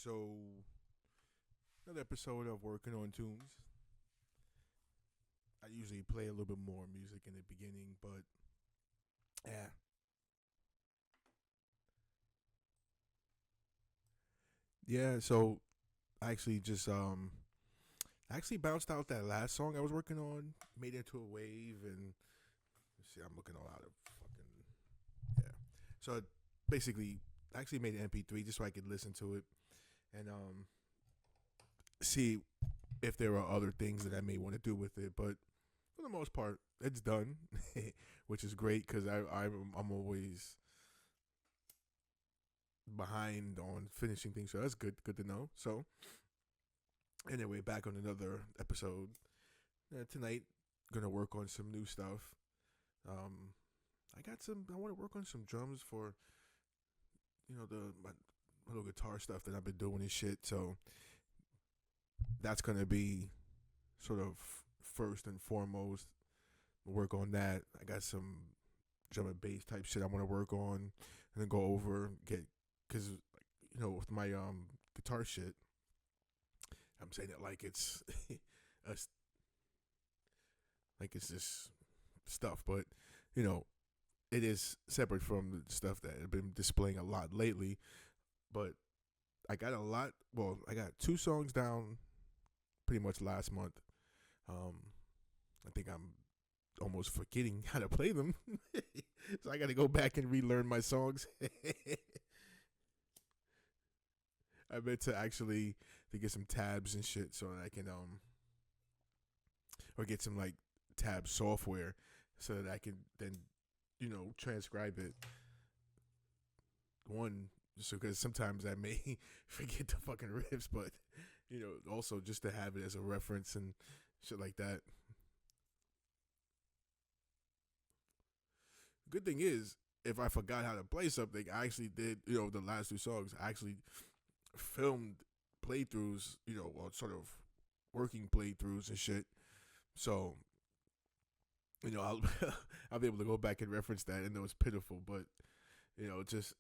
So, another episode of Working on Tunes. I usually play a little bit more music in the beginning, but yeah, yeah. So I actually just I actually bounced out that last song I was working on, made it into a wave, and see, I'm looking all out of fucking yeah. So basically, I actually made an MP3 just so I could listen to it and see if there are other things that I may want to do with it, but for the most part, it's done, which is great because I'm always behind on finishing things, so that's good to know. So anyway, back on another episode tonight. Gonna work on some new stuff. Um, I got some. I want to work on some drums for my little guitar stuff that I've been doing and shit. So that's gonna be sort of first and foremost. Work on that. I got some drum and bass type shit I want to work on, and then go over get because with my guitar shit, I'm saying it like it's a, like it's just stuff, but you know it is separate from the stuff that I've been displaying a lot lately. But I got a lot. Well, I got two songs down pretty much last month. Um, I think I'm almost forgetting how to play them, so I got to go back and relearn my songs. I meant to actually to get some tabs and shit so that I can or get some like tab software so that I can then transcribe it. One, so because sometimes I may forget the fucking riffs, but also just to have it as a reference and shit like that. Good thing is, if I forgot how to play something, I actually did. The last two songs, I actually filmed playthroughs. Or sort of working playthroughs and shit. So I'll I'll be able to go back and reference that, and it was pitiful, but just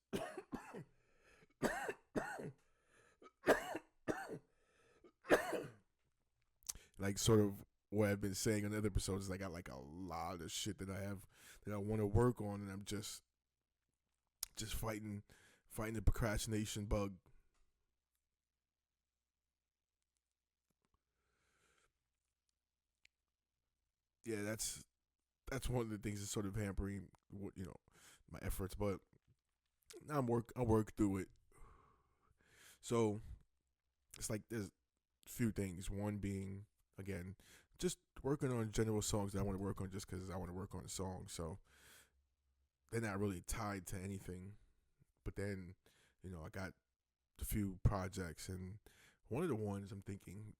like sort of what I've been saying in other episodes. I got like a lot of shit that I have that I want to work on, and I'm just fighting the procrastination bug. Yeah, that's one of the things that's sort of hampering what my efforts, but I'll work through it. So it's like there's a few things. One being again just working on general songs that I want to work on just because I want to work on a song. So they're not really tied to anything. But then I got a few projects, and one of the ones I'm thinking,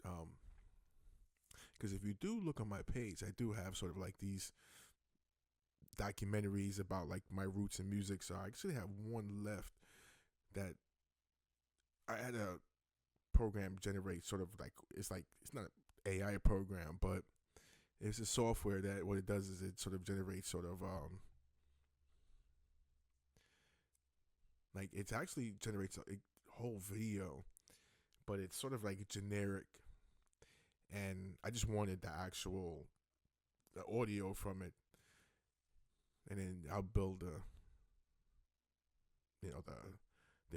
because if you do look on my page, I do have sort of like these documentaries about like my roots in music. So I actually have one left that I had a program generate sort of like it's not an AI program, but it's a software that what it does is it sort of generates sort of like it actually generates a whole video, but it's sort of like generic, and I just wanted the audio from it, and then I'll build the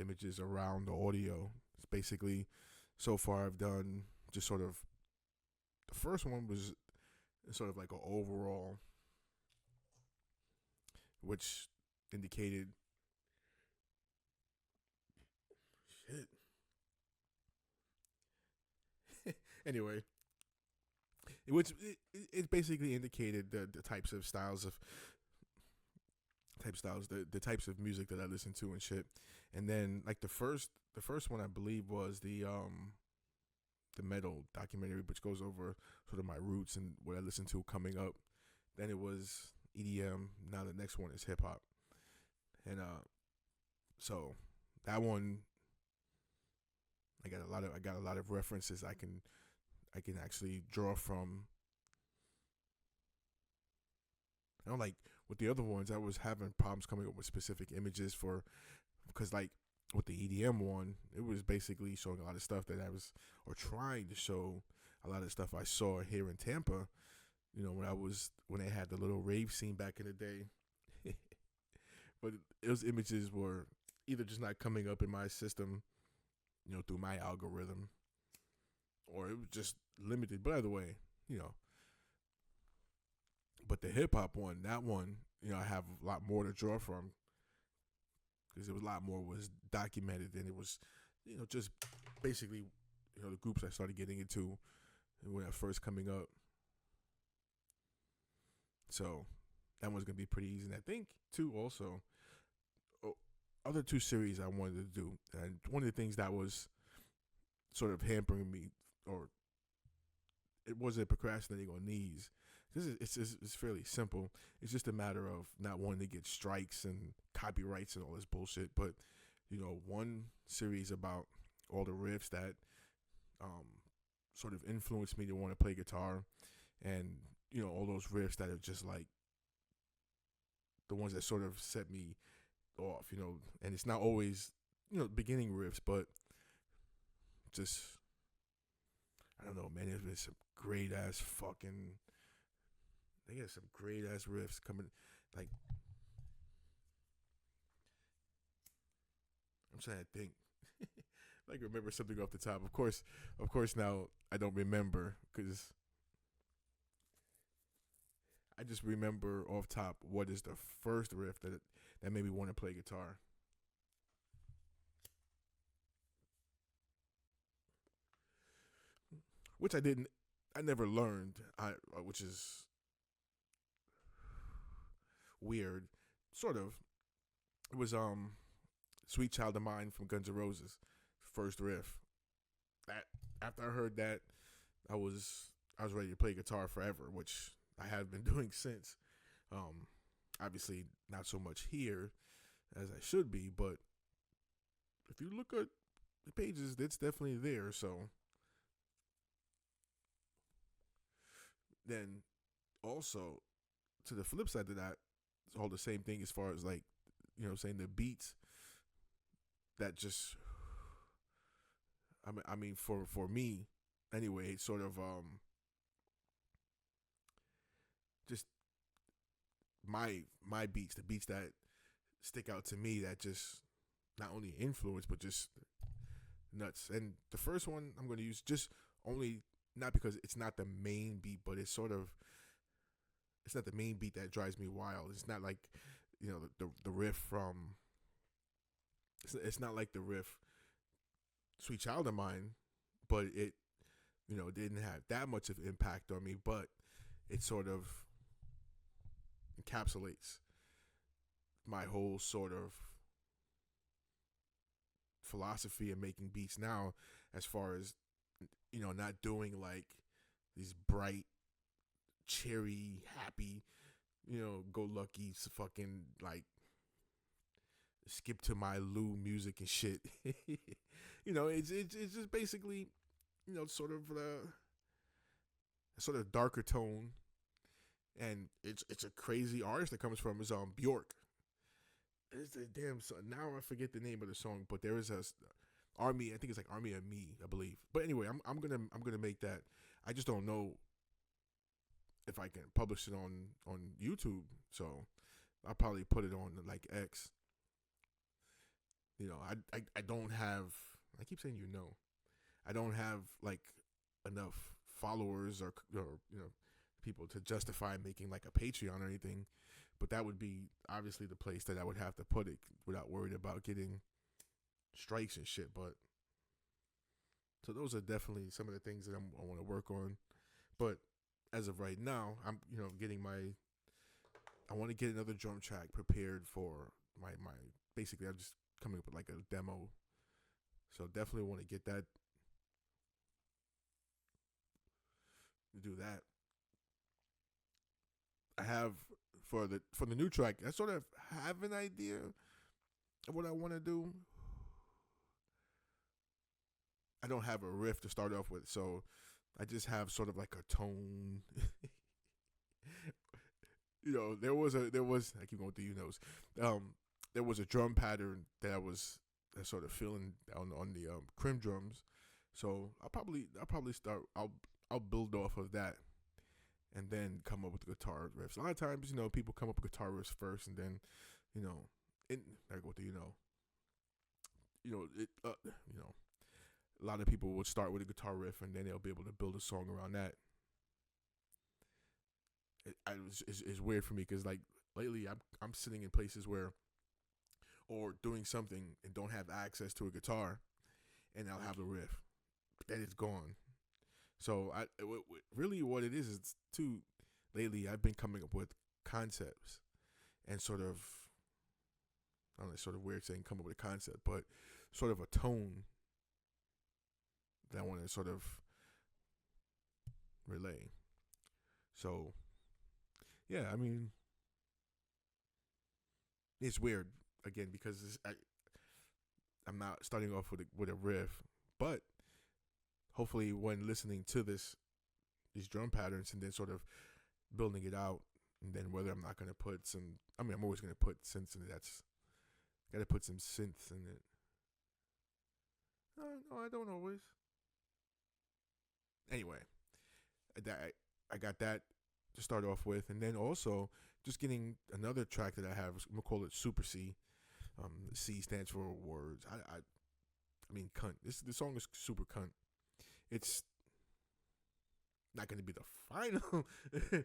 images around the audio. It's basically so far I've done just sort of the first one was sort of like an overall, which indicated shit. Anyway, it basically indicated the types of styles of the types of music that I listen to and shit. And then like the first one I believe was the metal documentary, which goes over sort of my roots and what I listen to coming up. Then it was EDM. Now the next one is hip hop, and so that one I got a lot of references I can actually draw from. I don't like with the other ones. I was having problems coming up with specific images for because like with the EDM one, it was basically showing a lot of stuff that I was, or trying to show a lot of stuff I saw here in Tampa. When they had the little rave scene back in the day. But those images were either just not coming up in my system, through my algorithm, or it was just limited. But either way, you know. But the hip hop one, that one, I have a lot more to draw from because it was a lot more was documented than it was, just basically, the groups I started getting into when I first coming up. So that one's gonna be pretty easy. And I think too also, other two series I wanted to do, and one of the things that was sort of hampering me, or it wasn't procrastinating on these. It's fairly simple. It's just a matter of not wanting to get strikes and copyrights and all this bullshit. But one series about all the riffs that sort of influenced me to want to play guitar, and all those riffs that are just like the ones that sort of set me off. And it's not always beginning riffs, but just I don't know, man. There's been some great ass fucking. They got some great ass riffs coming. Like, I'm trying to think. Like, remember something off the top. Of course. Now I don't remember because I just remember off top what is the first riff that made me want to play guitar. Which I never learned. Which is weird, sort of. It was "Sweet Child of Mine" from Guns N' Roses, first riff. That after I heard that, I was ready to play guitar forever, which I have been doing since. Obviously, not so much here as I should be, but if you look at the pages, it's definitely there. So then, also to the flip side of that, it's all the same thing as far as like, saying the beats that just, I mean, for me, anyway, it's sort of just my beats, the beats that stick out to me that just not only influence but just nuts. And the first one I'm going to use just only not because it's not the main beat, but it's not the main beat that drives me wild. It's not like the riff from. It's not like the riff "Sweet Child of Mine," but it didn't have that much of impact on me. But it sort of encapsulates my whole sort of philosophy of making beats now, as far as not doing like these bright, cherry, happy, go lucky, fucking like skip to my Lou music and shit. It's just basically sort of darker tone, and it's a crazy artist that comes from is Bjork. It's a damn song. Now I forget the name of the song, but there is a Army. I think it's like Army of Me, I believe. But anyway, I'm gonna make that. I just don't know if I can publish it on YouTube. So I'll probably put it on like X. I don't have. I keep saying I don't have like enough followers or people to justify making like a Patreon or anything. But that would be obviously the place that I would have to put it without worrying about getting strikes and shit. But so those are definitely some of the things that I want to work on. But as of right now, I'm getting my. I want to get another drum track prepared for my. Basically, I'm just coming up with like a demo. So definitely want to get that. Do that. I have for the new track. I sort of have an idea of what I want to do. I don't have a riff to start off with, so I just have sort of like a tone. There was I keep going through there was a drum pattern that I was that sort of feeling on the crim drums. So I'll probably start. I'll build off of that, and then come up with the guitar riffs. A lot of times, people come up with guitar riffs first, and then, like what do you know? It. A lot of people would start with a guitar riff, and then they'll be able to build a song around that. It's weird for me because like lately I'm sitting in places where or doing something and don't have access to a guitar, and I'll have a riff, but then it's gone. So really what it is too. Lately I've been coming up with concepts and sort of, I don't know, it's sort of weird saying come up with a concept, but sort of a tone that I want to sort of relay. So yeah, I mean, it's weird again because I'm not starting off with a riff, but hopefully when listening to these drum patterns and then sort of building it out, and then whether I'm not going to put some, I mean, I'm always going to put synths in it. Got to put some synths in it. No, I don't always. Anyway, I got that to start off with, and then also just getting another track that I have. I'm gonna call it Super C. C stands for words. I mean cunt. This song is super cunt. It's not gonna be the final. It's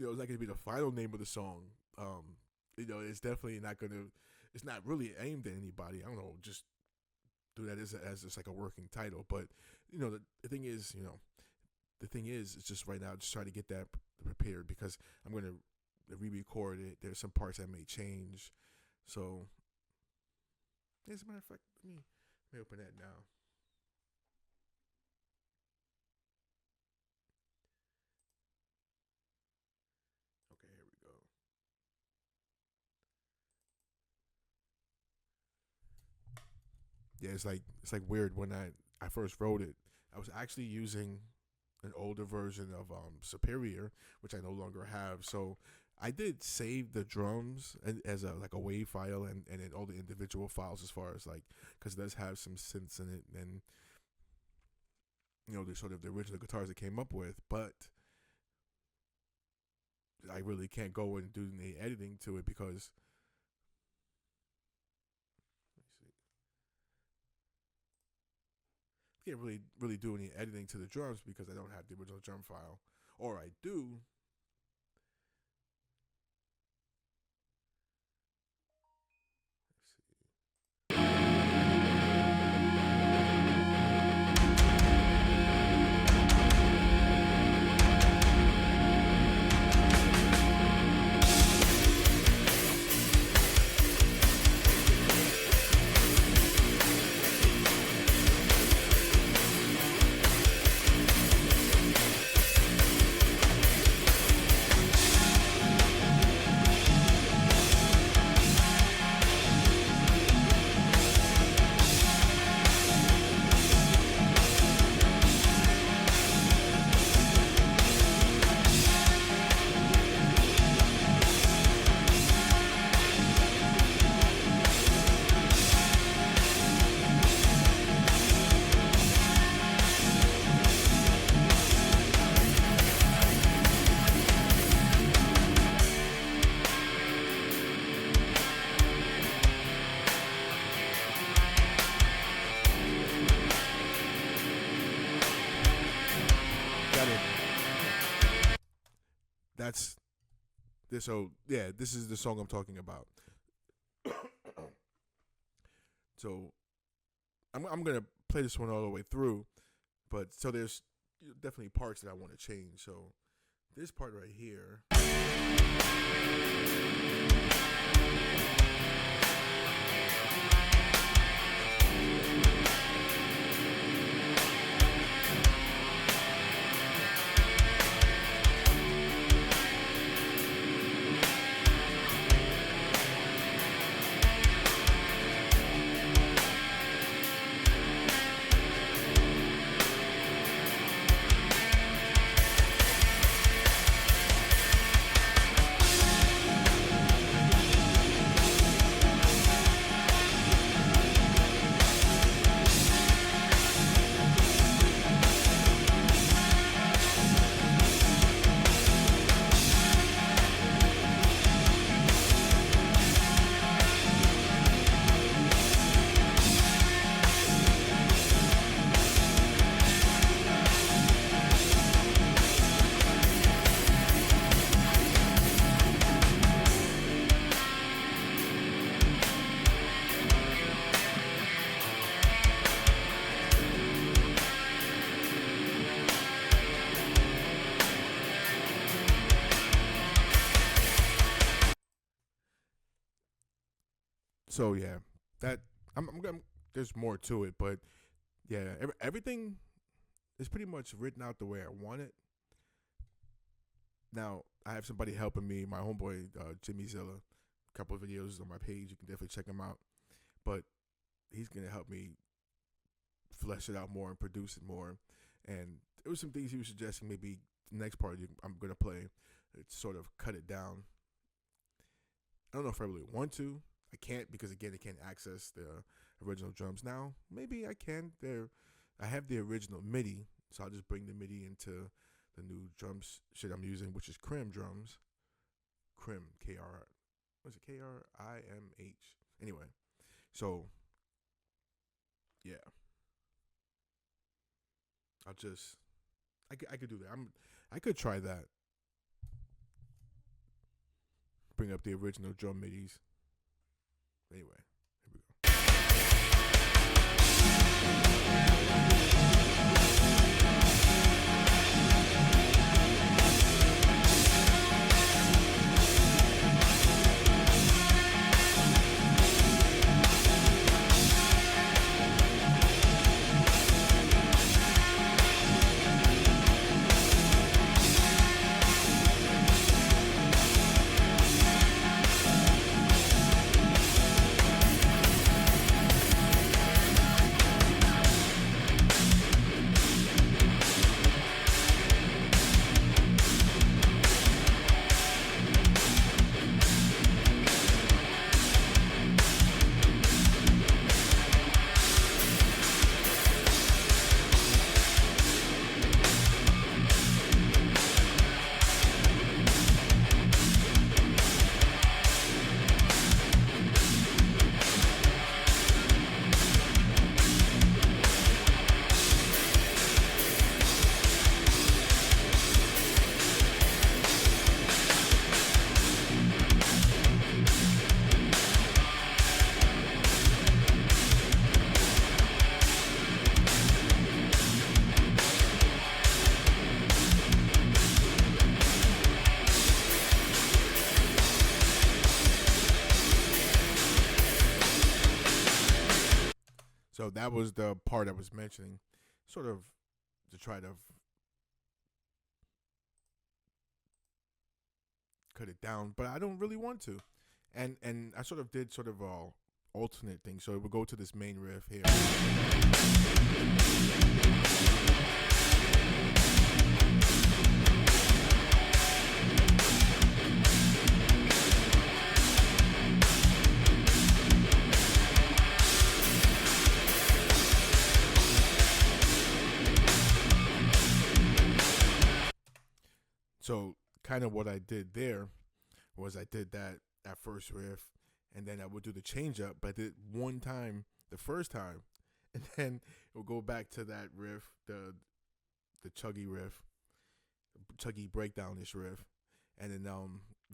not gonna be the final name of the song. It's definitely not gonna. It's not really aimed at anybody. I don't know. Just do that as just like a working title. But the thing is, it's just right now just trying to get that prepared because I'm gonna re-record it. There's some parts that may change. So, as a matter of fact, let me open that now. Okay, here we go. Yeah, it's like weird. When I first wrote it, I was actually using an older version of Superior, which I no longer have. So I did save the drums as a WAV file and then all the individual files as far as because it does have some synths in it and the sort of the original guitars it came up with, but I really can't go and do any editing to it because can't really do any editing to the drums because I don't have the original drum file, or I do. That's this. So yeah, this is the song I'm talking about. So I'm gonna play this one all the way through, but so there's definitely parts that I want to change. So this part right here. So yeah, that there's more to it, but yeah, everything is pretty much written out the way I want it. Now I have somebody helping me, my homeboy Jimmy Zilla. A couple of videos on my page, you can definitely check him out. But he's gonna help me flesh it out more and produce it more. And there was some things he was suggesting. Maybe the next part I'm gonna play, it's sort of cut it down. I don't know if I really want to. I can't because again, I can't access the original drums now. Maybe I can. I have the original MIDI, so I'll just bring the MIDI into the new drums shit I'm using, which is Krim drums. Krim, K-R, what's it, K-R-I-M-H. Anyway, so yeah, I could do that. I could try that. Bring up the original drum MIDIs. Anyway, here we go. So that was the part I was mentioning, sort of to try to cut it down, but I don't really want to. And I sort of did sort of a alternate thing. So it would go to this main riff here. So kind of what I did there was I did that first riff, and then I would do the change up, but I did one time the first time, and then it would go back to that riff, the chuggy riff, chuggy breakdown-ish riff, and then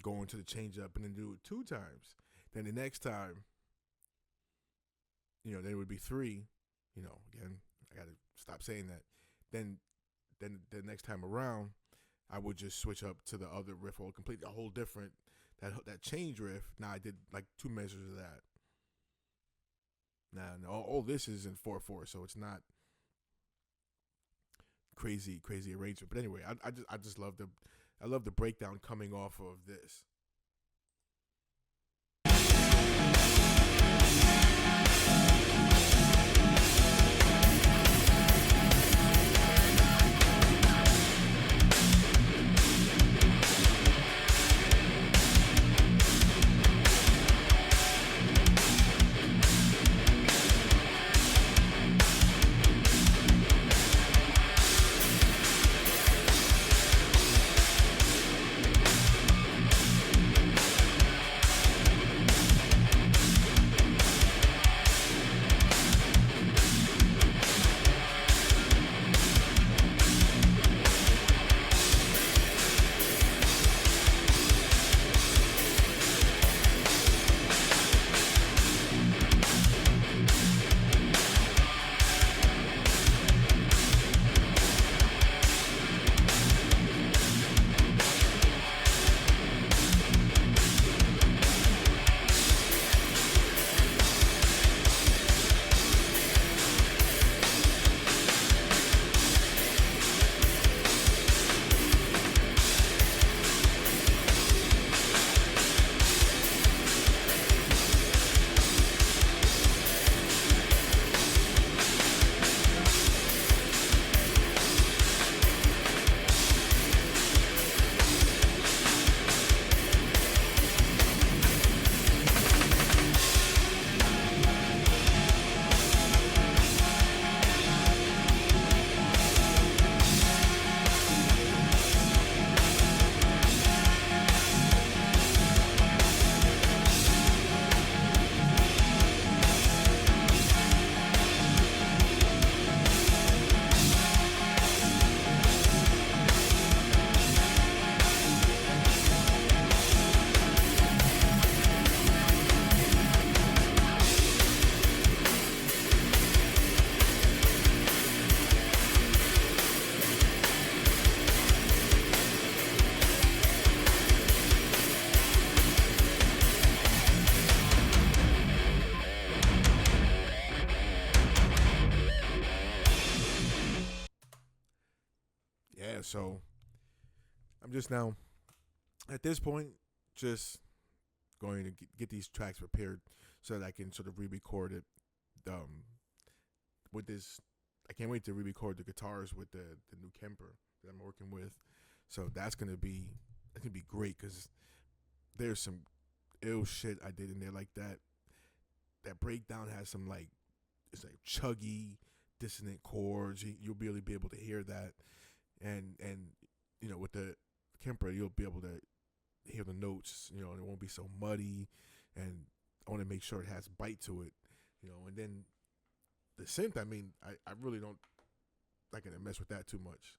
go into the change up and then do it 2 times. Then the next time, then it would be 3. Again, I gotta stop saying that. Then the next time around, I would just switch up to the other riff or completely a whole different that change riff. Now I did like 2 measures of that. Now all this is in 4/4, so it's not crazy arrangement. But anyway, I just love the breakdown coming off of this. So I'm just now at this point just going to get these tracks prepared so that I can sort of re-record it um, with this. I can't wait to re-record the guitars with the new Kemper that I'm working with. So that's gonna be great because there's some ill shit I did in there like that. That breakdown has some like it's like chuggy, dissonant chords. You'll really be able to hear that, and with the Kemper you'll be able to hear the notes. And it won't be so muddy, and I want to make sure it has bite to it. And then the synth. I mean, I really don't like to mess with that too much.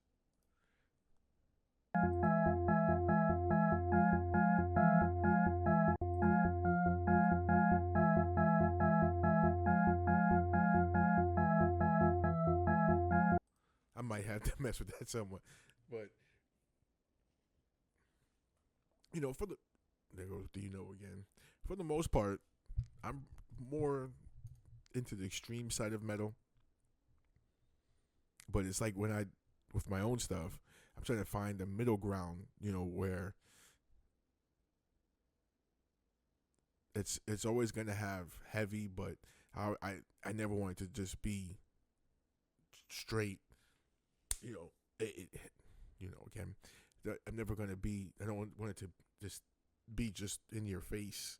I might have to mess with that somewhat, but for the there goes the again. For the most part, I'm more into the extreme side of metal, but it's like when I with my own stuff, I'm trying to find a middle ground. Where it's always gonna have heavy, but I never want it to just be straight. Again, I'm never gonna be. I don't want it to just be just in your face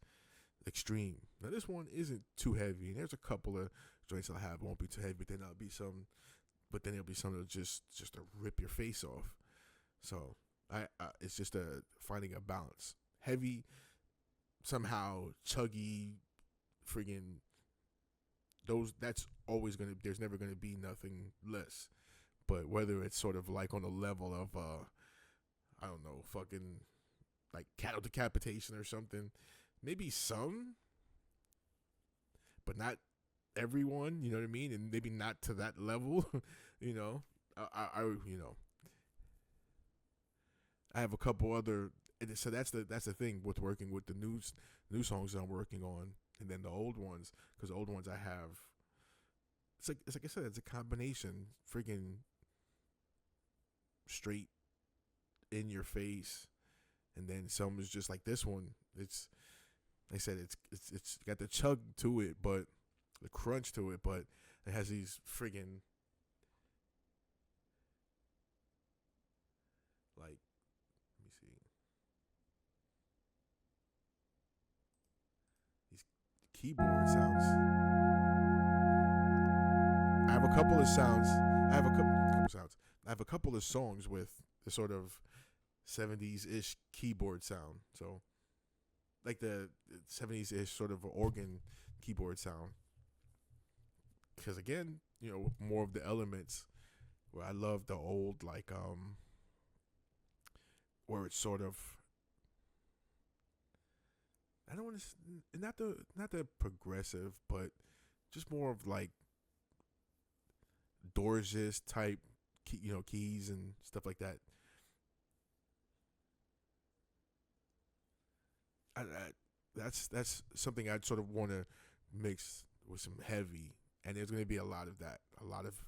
extreme. Now this one isn't too heavy, and there's a couple of joints I'll have won't be too heavy, but then there'll be some that just to rip your face off. So it's just finding a balance. Heavy, somehow chuggy, friggin' those. That's always gonna. There's never gonna be nothing less. But whether it's sort of like on the level of I don't know, fucking like cattle decapitation or something, maybe some, but not everyone. You know what I mean? And maybe not to that level. I have a couple other. So that's the thing with working with the new songs that I'm working on, and then the old ones, because the old ones I have. It's like I said, it's a combination, freaking straight in your face, and then some is just like this one. It's like I said, it's got the chug to it, but the crunch to it, but it has these friggin' like let me see these keyboard sounds. I have a couple of sounds. I have a couple sounds. I have a couple of songs with the sort of 70s-ish keyboard sound. So, like the 70s-ish sort of organ keyboard sound. Because again, more of the elements where I love the old, like, where it's sort of, I don't want to, not the progressive, but just more of like Doors type, keys and stuff like that. That's something I'd sort of want to mix with some heavy, and there's going to be a lot of that, a lot of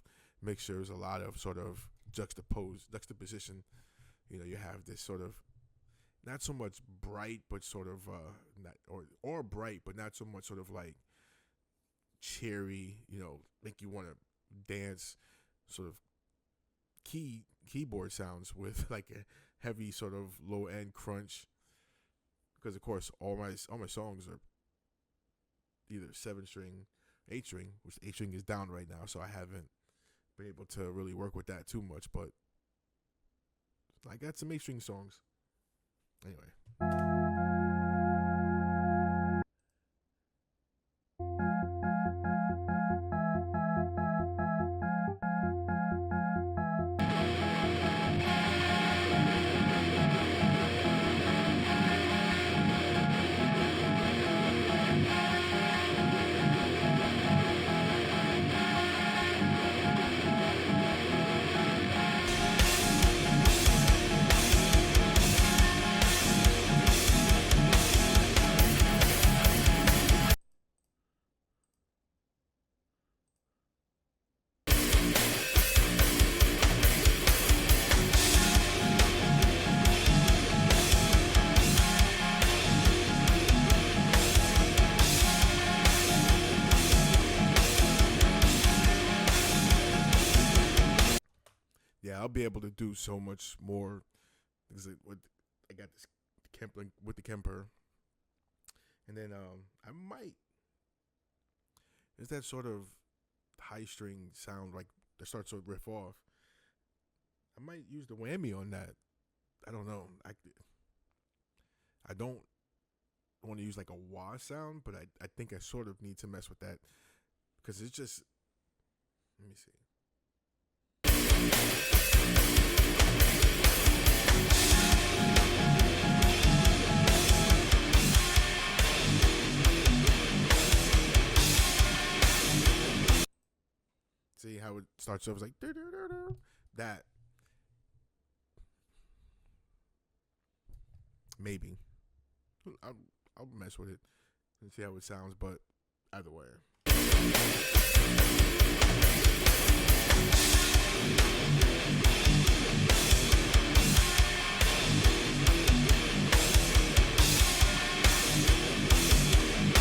mixtures, a lot of sort of juxtaposition. You have this sort of not so much bright, but sort of not or bright, but not so much sort of like cheery. Make you want to dance, sort of keyboard sounds with like a heavy sort of low end crunch. Because of course all my songs are either 7-string, 8-string, which the 8-string is down right now, so I haven't been able to really work with that too much. But I got some 8-string songs. Anyway. I'll be able to do so much more because I got this Kemper with the Kemper, and then I might is that sort of high string sound like that starts to riff off. I might use the whammy on that. I don't know. I don't want to use like a wah sound, but I think I sort of need to mess with that because it's just. Let me see. See how it starts off? It's like that. Maybe I'll, I'll mess with it and see how it sounds. But either way,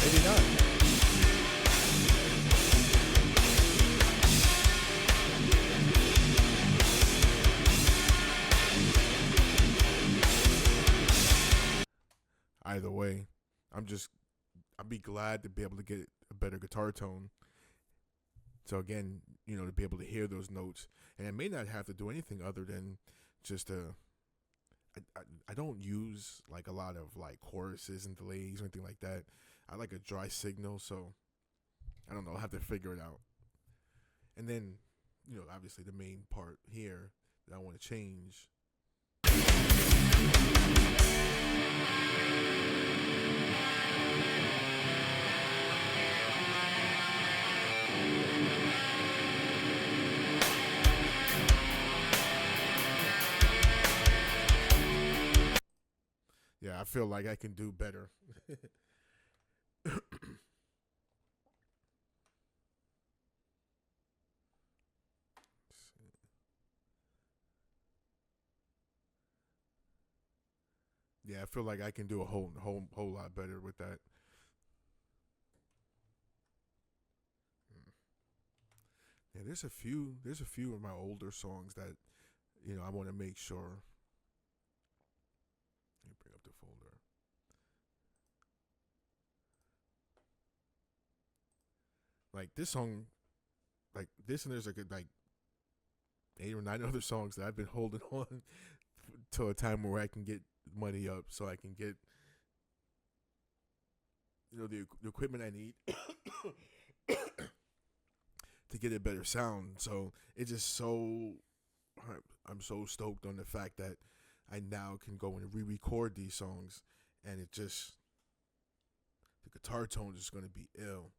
maybe not. Either way, I'd be glad to be able to get a better guitar tone. So again, to be able to hear those notes, and I may not have to do anything other than just I don't use like a lot of like choruses and delays or anything like that. I like a dry signal, so I don't know. I'll have to figure it out. And then, obviously the main part here that I want to change. Yeah, I feel like I can do better. Yeah, I feel like I can do a whole lot better with that. Yeah, there's a few of my older songs that I want to make sure. Let me bring up the folder. Like this song, like this, and there's like like 8 or 9 other songs that I've been holding on to a time where I can get money up, so I can get the equipment I need to get a better sound. So it's just so I'm so stoked on the fact that I now can go and re-record these songs, and the guitar tone is going to be ill.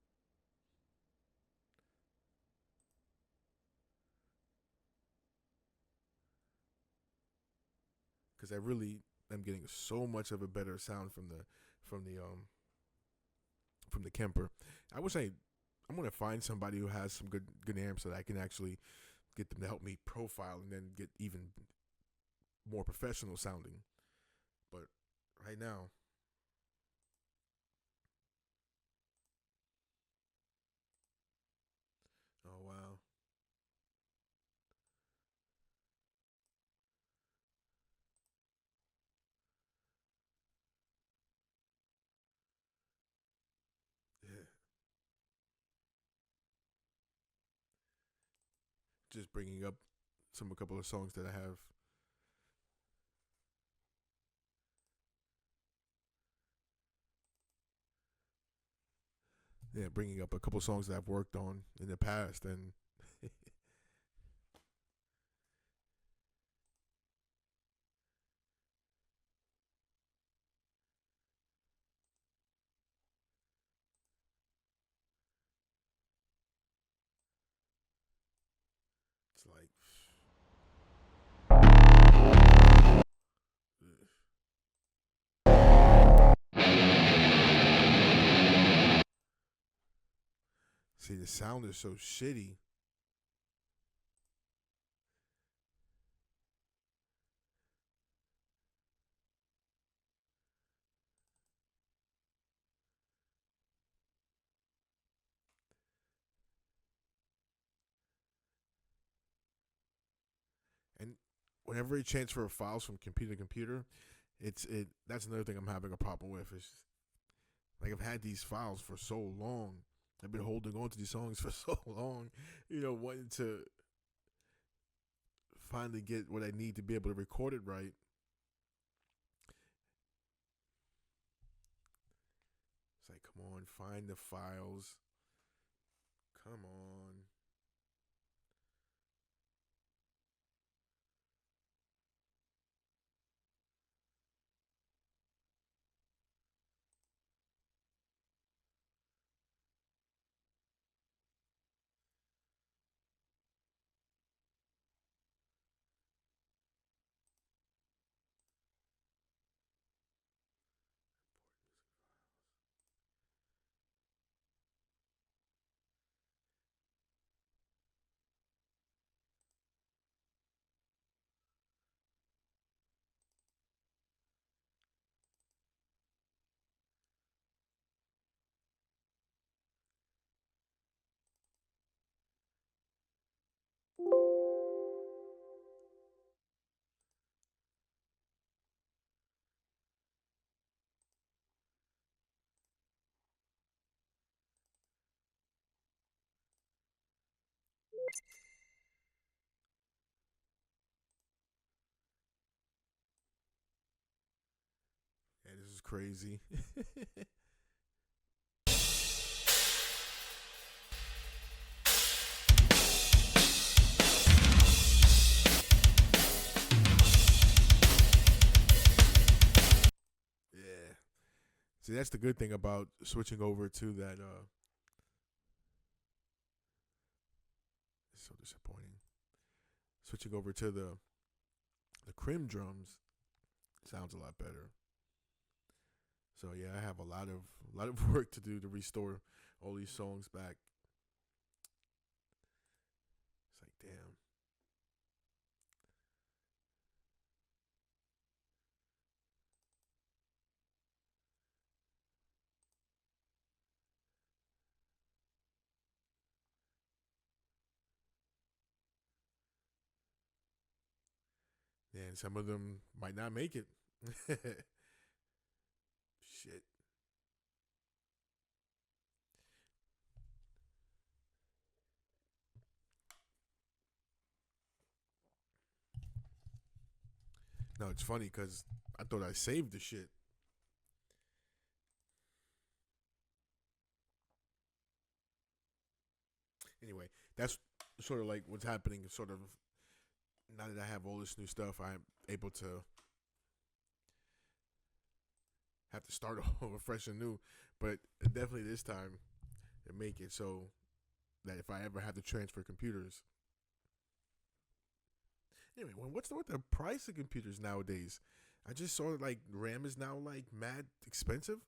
Because I really am getting so much of a better sound from the from the Kemper. I wish I'm gonna find somebody who has some good amps that I can actually get them to help me profile and then get even more professional sounding. But right now, oh wow, yeah, just bringing up a couple of songs that I have. Yeah, bringing up a couple of songs that I've worked on in the past, and it's like, ugh. See, the sound is so shitty. And whenever it transfer files from computer to computer, that's another thing I'm having a problem with. It's like I've had these files for so long. I've been holding on to these songs for so long, wanting to finally get what I need to be able to record it right. It's like, come on, find the files. Come on. Yeah, this is crazy. Yeah. See, that's the good thing about switching over to that. It's so disappointing. Switching over to the crim drums sounds a lot better. So yeah, I have a lot of work to do to restore all these songs back. It's like, damn. And some of them might not make it. Shit. No, it's funny because I thought I saved the shit. Anyway, that's sort of like what's happening. Sort of now that I have all this new stuff, I'm able to have to start over fresh and new. But definitely this time, and make it so that if I ever have to transfer computers. Anyway, what's with the price of computers nowadays? I just saw that like RAM is now like mad expensive.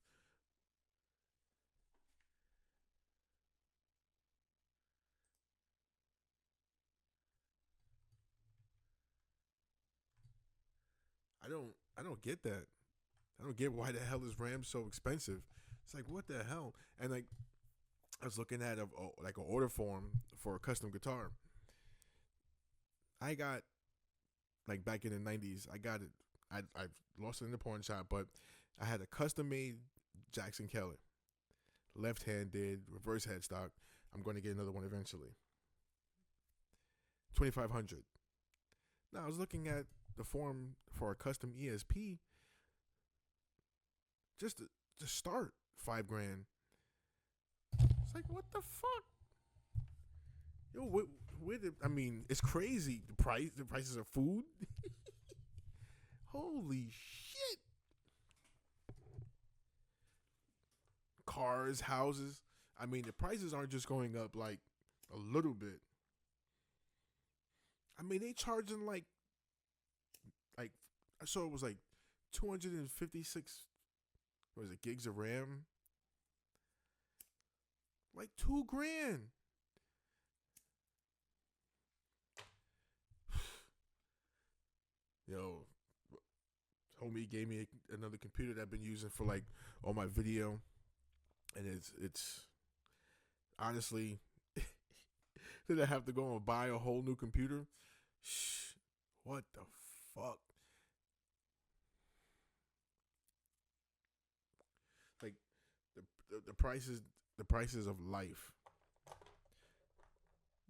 I don't get that. I don't get why the hell is RAM so expensive. It's like what the hell? And like I was looking at like an order form for a custom guitar. I got like back in the '90s. I got it. I lost it in the pawn shop, but I had a custom made Jackson Keller, left handed, reverse headstock. I'm going to get another one eventually. 2,500. Now I was looking at the form for a custom ESP just to start 5 grand. It's like what the fuck, yo? I mean, it's crazy. The prices of food. Holy shit! Cars, houses. I mean, the prices aren't just going up like a little bit. I mean, they charging like I saw it was like 256 what was it gigs of RAM, like 2 grand. Yo, homie gave me another computer that I've been using for like all my video, and it's honestly, did I have to go and buy a whole new computer? Shh, what the fuck. Like the prices of life.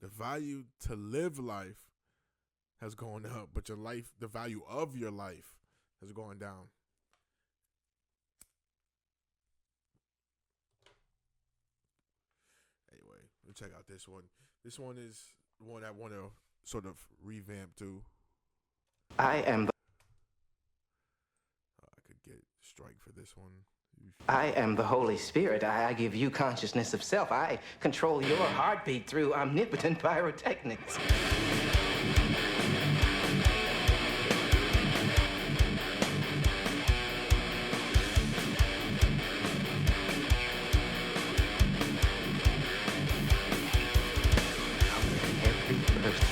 The value to live life has gone up, but the value of your life has gone down. Anyway, let's check out this one. This one is one I want to sort of revamp to. I am the I could get strike for this one. I am the Holy Spirit. I give you consciousness of self. I control your heartbeat through omnipotent pyrotechnics. Every person.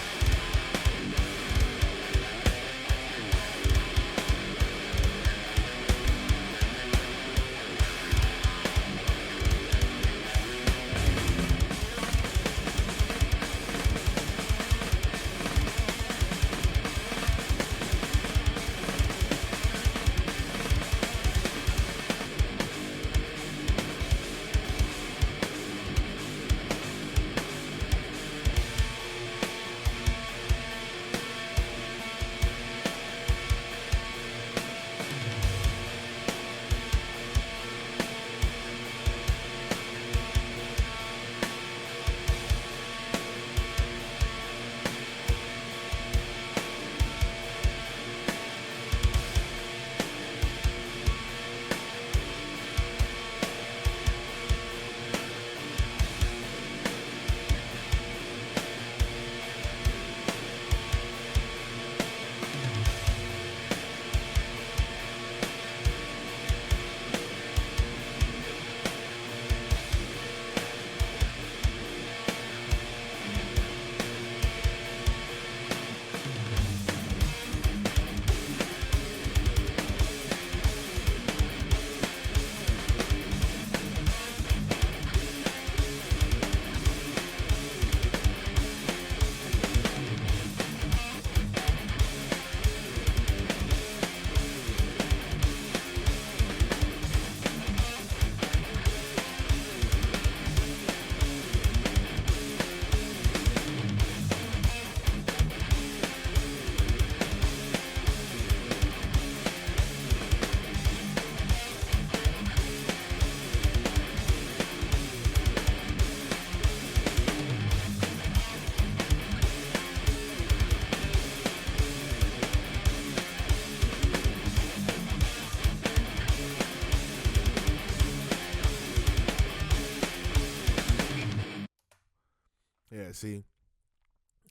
Yeah, see,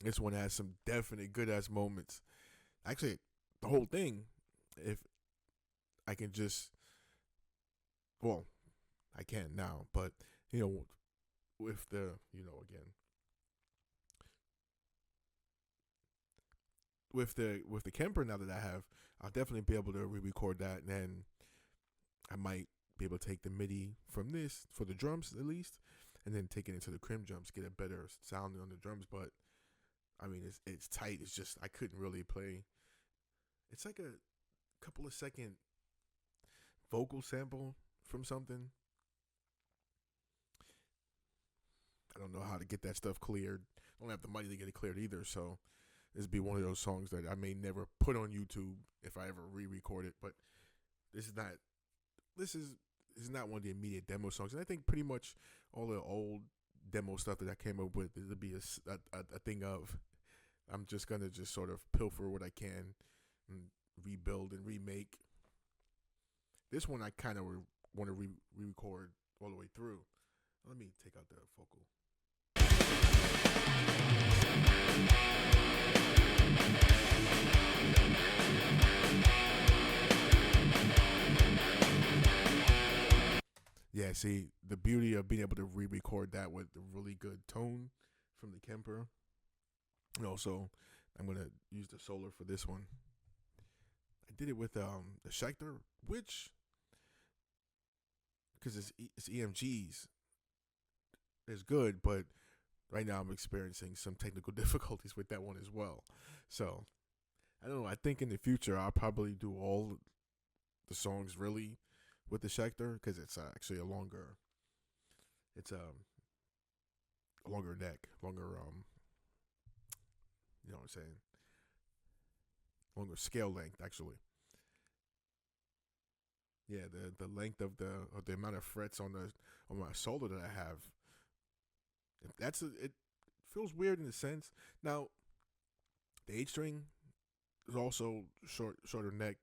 this one has some definite good ass moments. Actually, the whole thing, if I can just, well, I can now, but you know, with the, again, with the Kemper now that I have, I'll definitely be able to re-record that, and then I might be able to take the MIDI from this for the drums at least, and then take it into the Crim drums, get a better sound on the drums. But I mean, it's tight. It's just I couldn't really play. It's like a couple of second vocal sample from something. I don't know how to get that stuff cleared. I don't have the money to get it cleared either, so this would be one of those songs that I may never put on YouTube if I ever re-record it. But this is not one of the immediate demo songs. And I think pretty much all the old demo stuff that I came up with, it'll be a thing of, I'm just going to just sort of pilfer what I can and rebuild and remake. This one I kind of want to re-record all the way through. Let me take out the vocal. Yeah, see, the beauty of being able to re-record that with a really good tone from the Kemper. And also, I'm going to use the Solar for this one. I did it with the Schecter, which, because it's EMGs, is good, but right now I'm experiencing some technical difficulties with that one as well. So I don't know. I think in the future I'll probably do all the songs really with the Schecter because it's actually a longer neck, longer you know what I'm saying, longer scale length actually. Yeah, the length of the amount of frets on my solo that I have. It feels weird in a sense. Now the eight string is also shorter neck,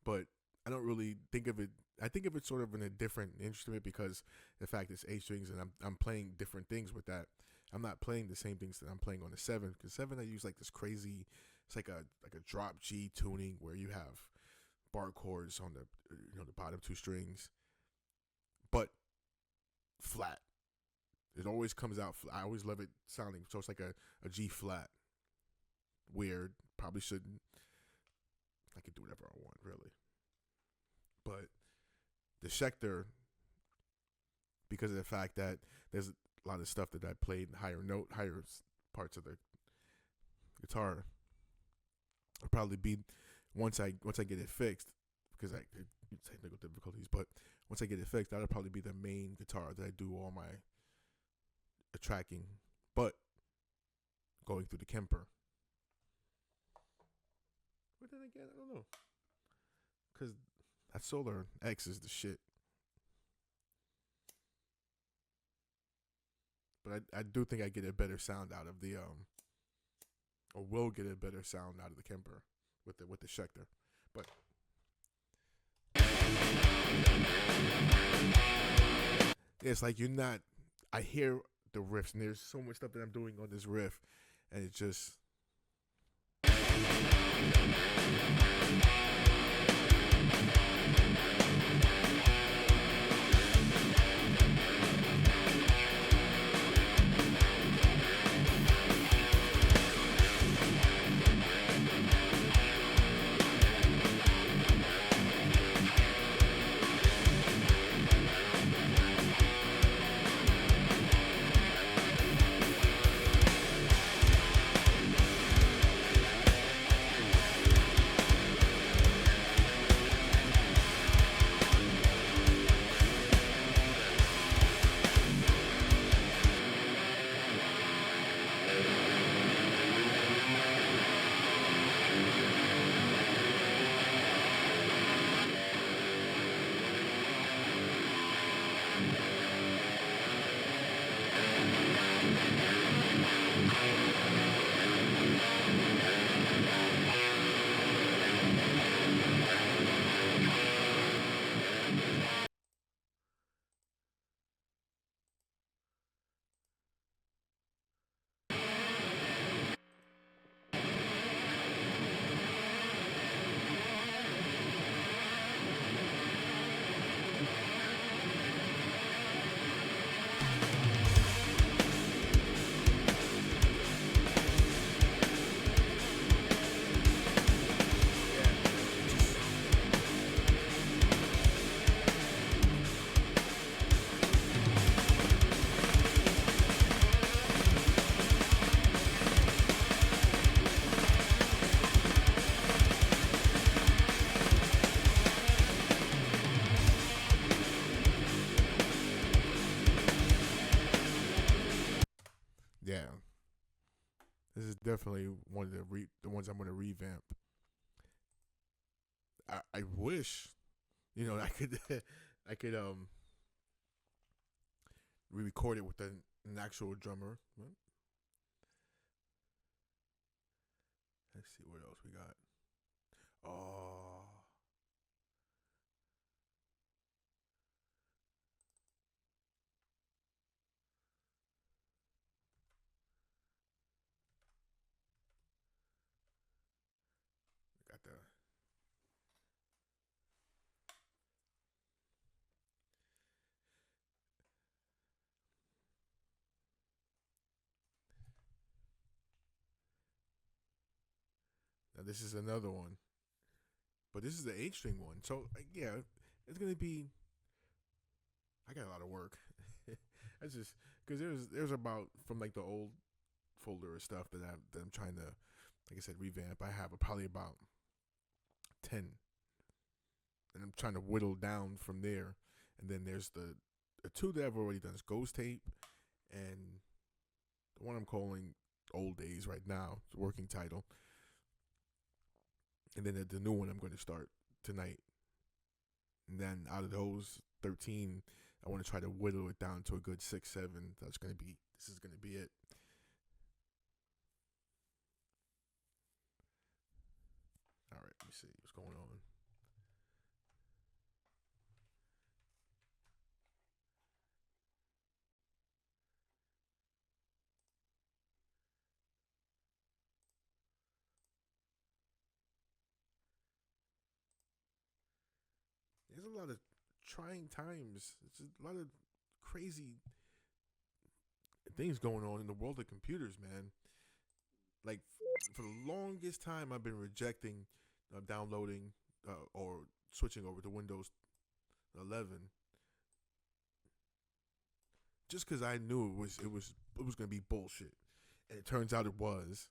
but I don't really think of it. I think of it sort of in a different instrument because the fact it's eight strings and I'm playing different things with that. I'm not playing the same things that I'm playing on the seven. Because seven, I use like this crazy. It's like a drop G tuning where you have bar chords on the bottom two strings, but flat. It always comes out. I always love it sounding. So it's like a G flat. Weird. Probably shouldn't. I could do whatever I want, really. But the Schecter, because of the fact that there's a lot of stuff that I played in higher parts of the guitar, it'll probably be once I get it fixed, because I technical difficulties. But once I get it fixed, that'll probably be the main guitar that I do all my tracking. But going through the Kemper. But then again, I don't know, because that Solar X is the shit. But I do think I get a better sound out of the or will get a better sound out of the Kemper with the Schecter. But it's like you're not. I hear the riffs, and there's so much stuff that I'm doing on this riff, and it just. Yeah, this is definitely one of the ones I'm gonna revamp. I wish, I could I could re-record it with an actual drummer. Let's see what else we got. Oh, I got the. Now this is another one, but this is the eight string one. So yeah, it's gonna be. I got a lot of work. That's just because there's about from like the old folder of stuff that I'm trying to like I said, revamp. I have probably about 10, and I'm trying to whittle down from there. And then there's the two that I've already done is Ghost Tape, and the one I'm calling Old Days right now. It's a working title. And then the new one I'm going to start tonight. And then out of those 13, I want to try to whittle it down to a good 6, 7. This is going to be it. All right, let me see what's going on. There's a lot of trying times. It's a lot of crazy things going on in the world of computers, man. Like for the longest time, I've been rejecting downloading or switching over to Windows 11 just because I knew it was going to be bullshit, and it turns out it was.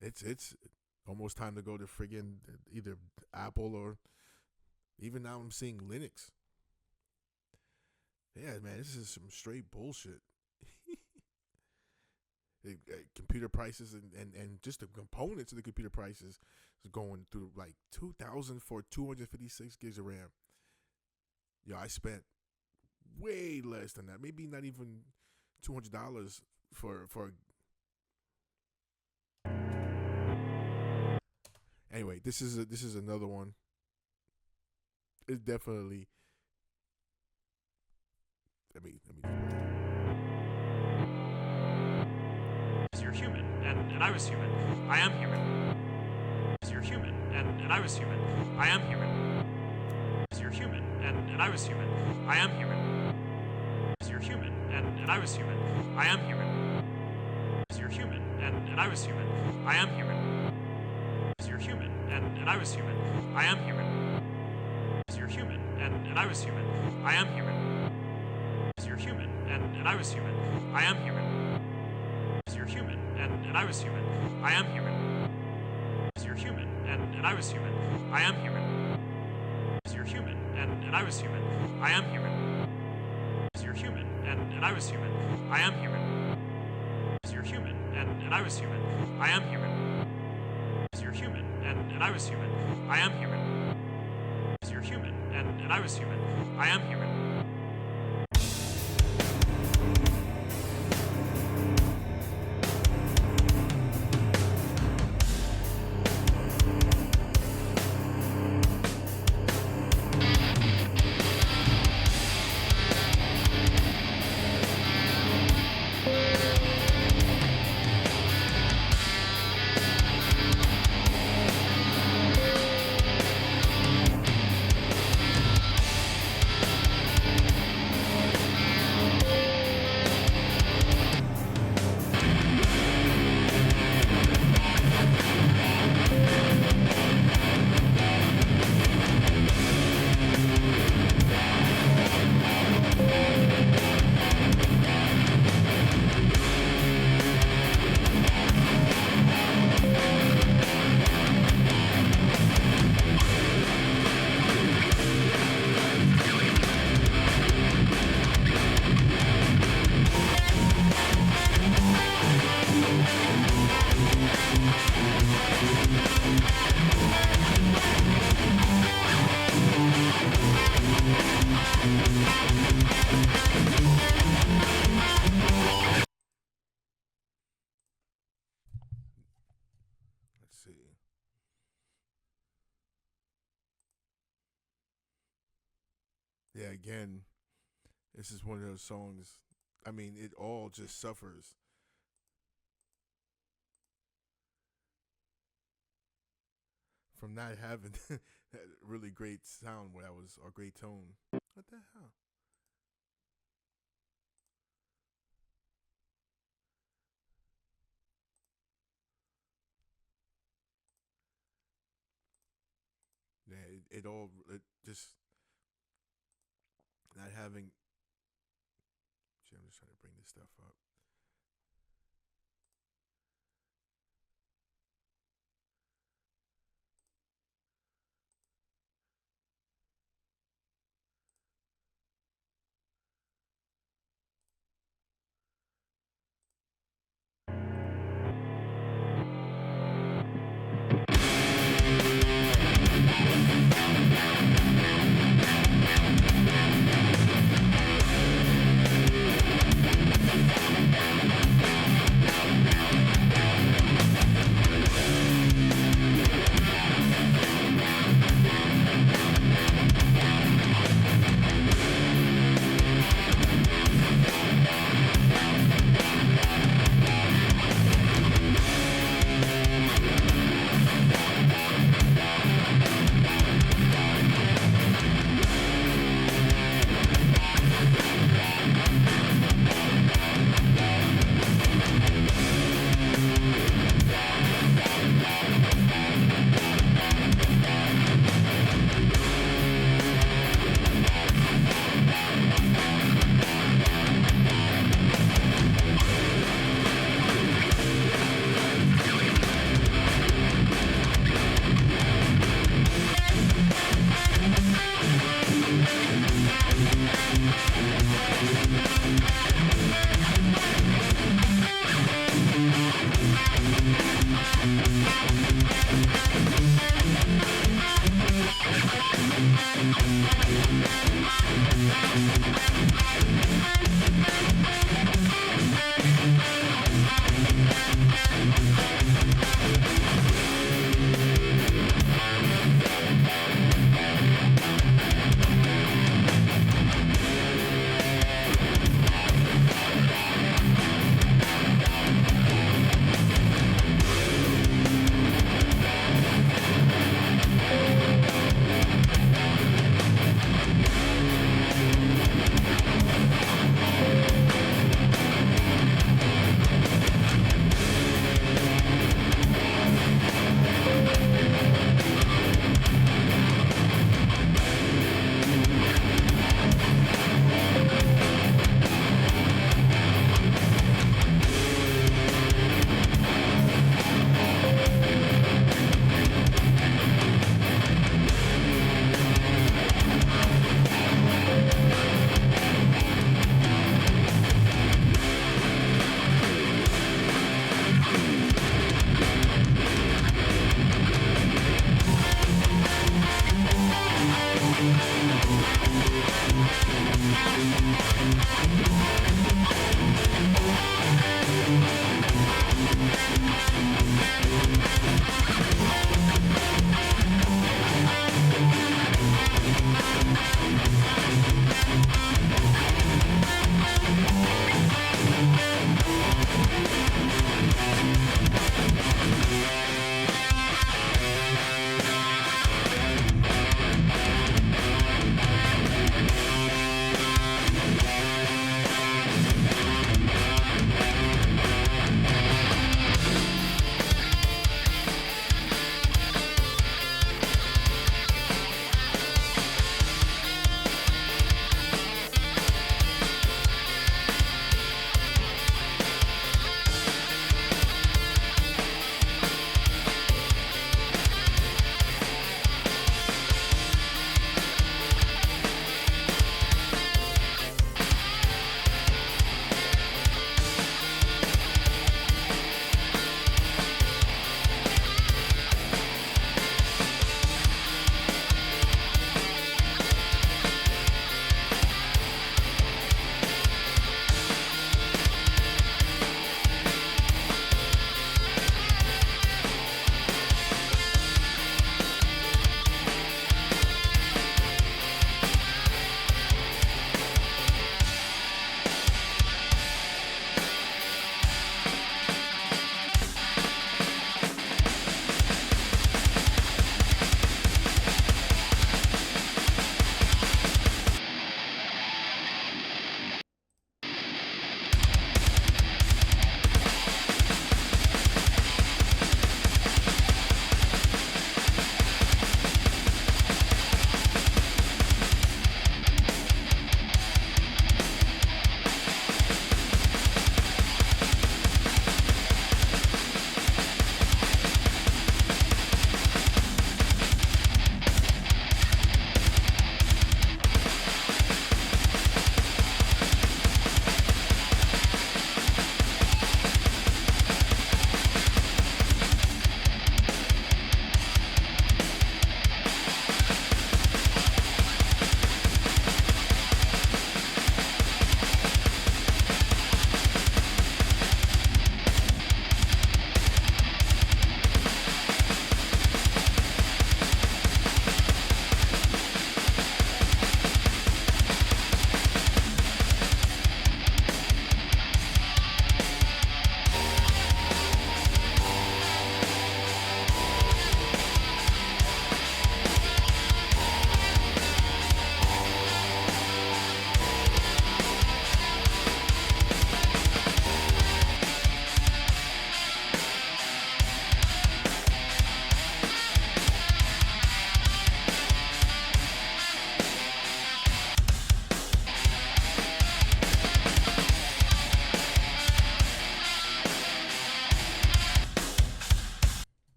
It's almost time to go to friggin' either Apple or even now I'm seeing Linux. Yeah, man, this is some straight bullshit. Computer prices and just the components of the computer prices is going through like 2,000 for 256 gigs of RAM. Yo, I spent way less than that. Maybe not even $200 for. Anyway, this is another one. It's definitely. Let me. You're human, and I was human. I am human. You're human, and I was human. I am human. You're human, and I was human. I am human. You're human, and I was human. I am human. You're human, and I was human. I am human. You're human, and I was human. I am human. You're human, and I was human. I am human. You're human, and I was human. I am human. You're human, and I was human. I am human. You're human, and I was human. I am human. You're human, and I was human. I am human. You're human, and I was human. I am human. You're human, and I was human. I am human. You're human, and I was human. I am human. You're human, and I was human. I am human. Let's see. Yeah, again, this is one of those songs. I mean, it all just suffers from not having that really great sound where that was or great tone. What the hell? Yeah, it just not having. Gee, I'm just trying to bring this stuff up.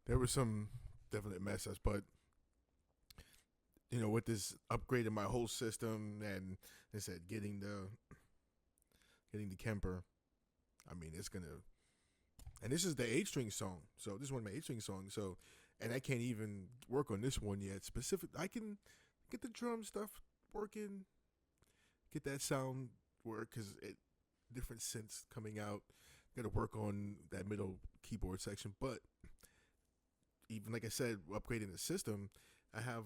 There were some definite mess ups, but with this upgrading my whole system and they said getting the Kemper, I mean it's gonna, and this is the 8-string song. So this is one of my 8-string songs. So and I can't even work on this one yet. I can get the drum stuff working, get that sound work because it different synths coming out. Got to work on that middle keyboard section, but even like I said, upgrading the system, I have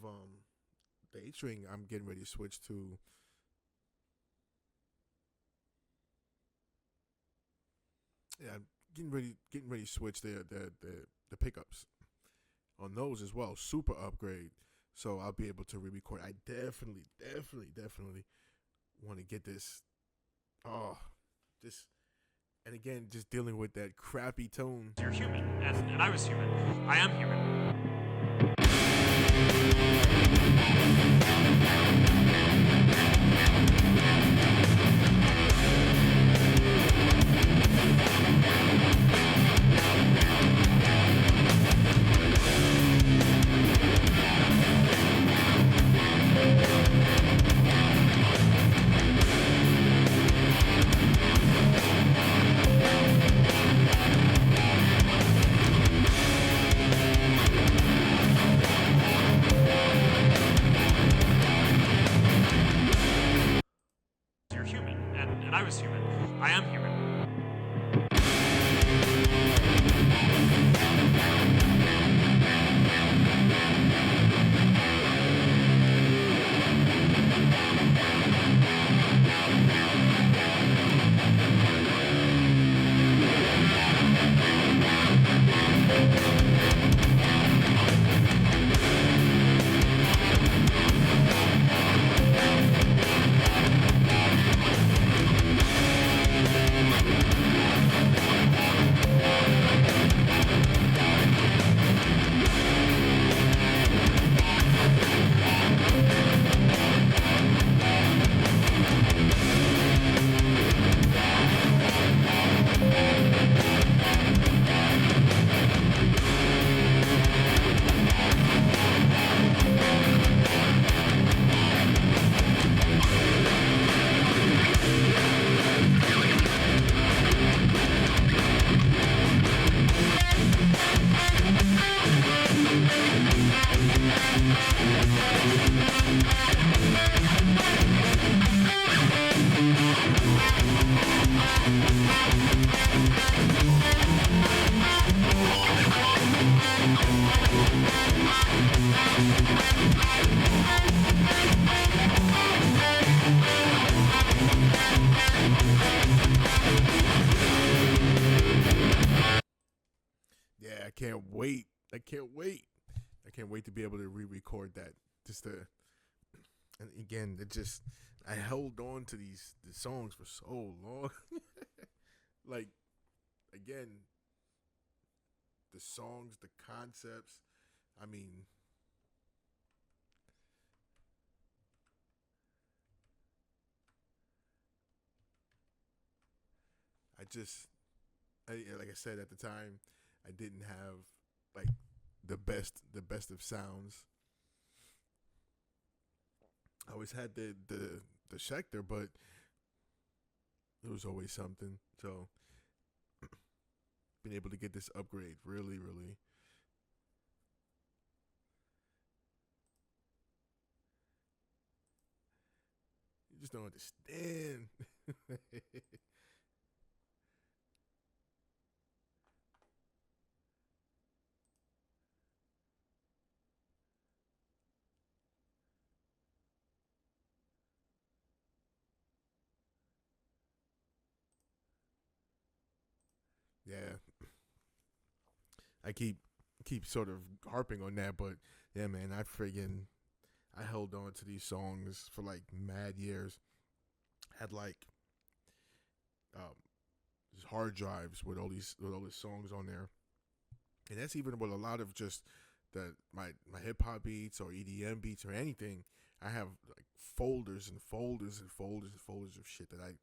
the 8 string. I'm getting ready to switch to. Yeah, I'm getting ready to switch the pickups on those as well. Super upgrade, so I'll be able to re-record. I definitely want to get this. Oh, just and again, just dealing with that crappy tone. You're human, and I was human. I am human. You're human, and I was human. I am human. Yeah, I can't wait. I can't wait. I can't wait to be able to re-record that. Just to, and again, it just I held on to the songs for so long. Like again, the songs, the concepts. I mean, I just, like I said at the time, I didn't have like the best of sounds. I always had the Schecter, but it was always something. So, being able to get this upgrade, really, you just don't understand. Yeah, I keep sort of harping on that, but yeah, man, I held on to these songs for like mad years. Had like um, these hard drives with all these songs on there, and that's even with a lot of just my hip hop beats or EDM beats or anything. I have like folders and folders and folders and folders of shit that I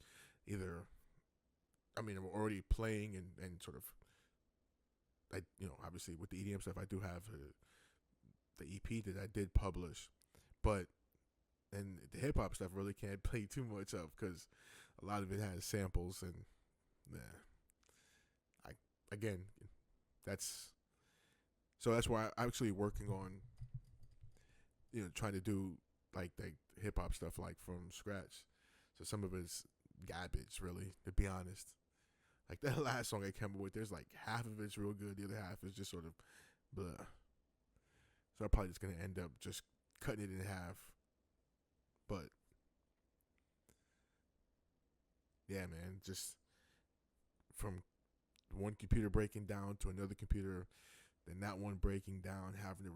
either I'm already playing and sort of obviously with the EDM stuff I do have the EP that I did publish, but and the hip hop stuff really can't play too much of because a lot of it has samples and yeah, I again that's So that's why I'm actually working on, trying to do like hip hop stuff like from scratch. So some of it's garbage, really, to be honest. Like that last song I came up with, there's like half of it's real good, the other half is just sort of blah. So I'm probably just gonna end up just cutting it in half. But yeah, man, just from one computer breaking down to another computer, then that one breaking down, having to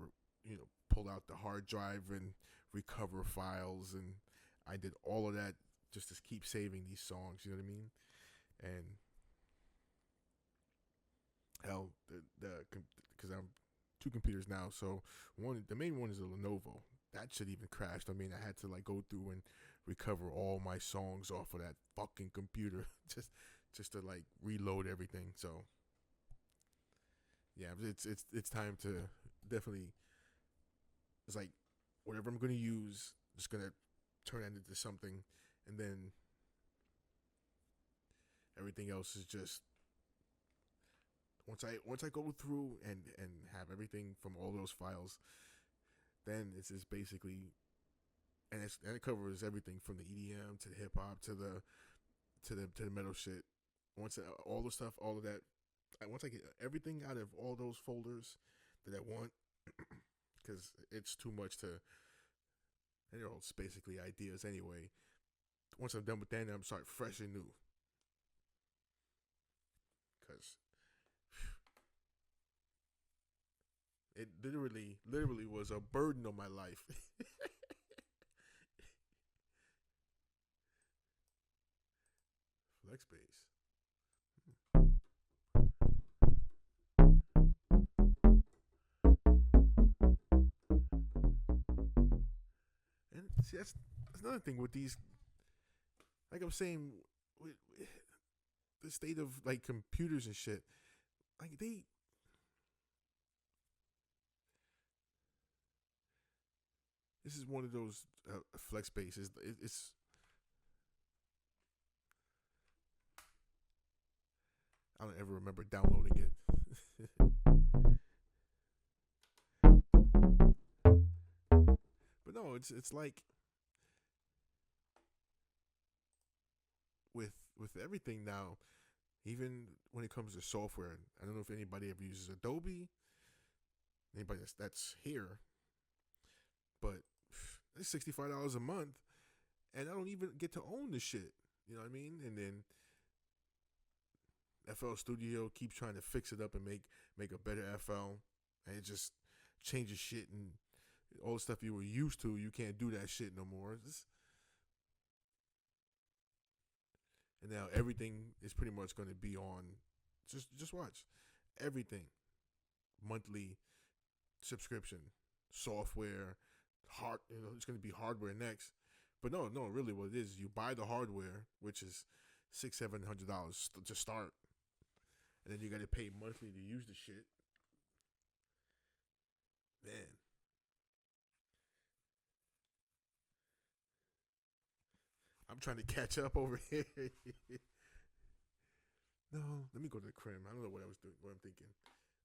pull out the hard drive and recover files, and I did all of that just to keep saving these songs. You know what I mean? And hell, because I'm two computers now, so the main one is a Lenovo. That shit even crashed. I mean, I had to like go through and recover all my songs off of that fucking computer just to like reload everything. So yeah, it's time to definitely. It's like whatever I'm gonna use, just gonna turn it into something, and then everything else is just once I go through and have everything from all those files, then it's just basically and it covers everything from the EDM to the hip hop to the metal shit. Once all the stuff, all of that, once I get everything out of all those folders that I want, because it's too much to. And they're all basically ideas anyway. Once I'm done with that, I'm start fresh and new. Because it literally was a burden on my life. Flex base. And see, that's another thing with these. Like I'm saying, with the state of like computers and shit. Like this is one of those flex bases. It's I don't ever remember downloading it. But no, it's like with everything now, even when it comes to software. I don't know if anybody ever uses Adobe. Anybody that's here, but it's $65 a month, and I don't even get to own the shit. You know what I mean? And then FL Studio keeps trying to fix it up and make a better FL, and it just changes shit and all the stuff you were used to. You can't do that shit no more. And now everything is pretty much going to be on. Just watch everything monthly subscription, software, it's going to be hardware next. But no, really, what it is, you buy the hardware, which is $600-700 to start, and then you got to pay monthly to use the shit. Man, I'm trying to catch up over here. No, let me go to the crib. I don't know what I was doing, what I'm thinking.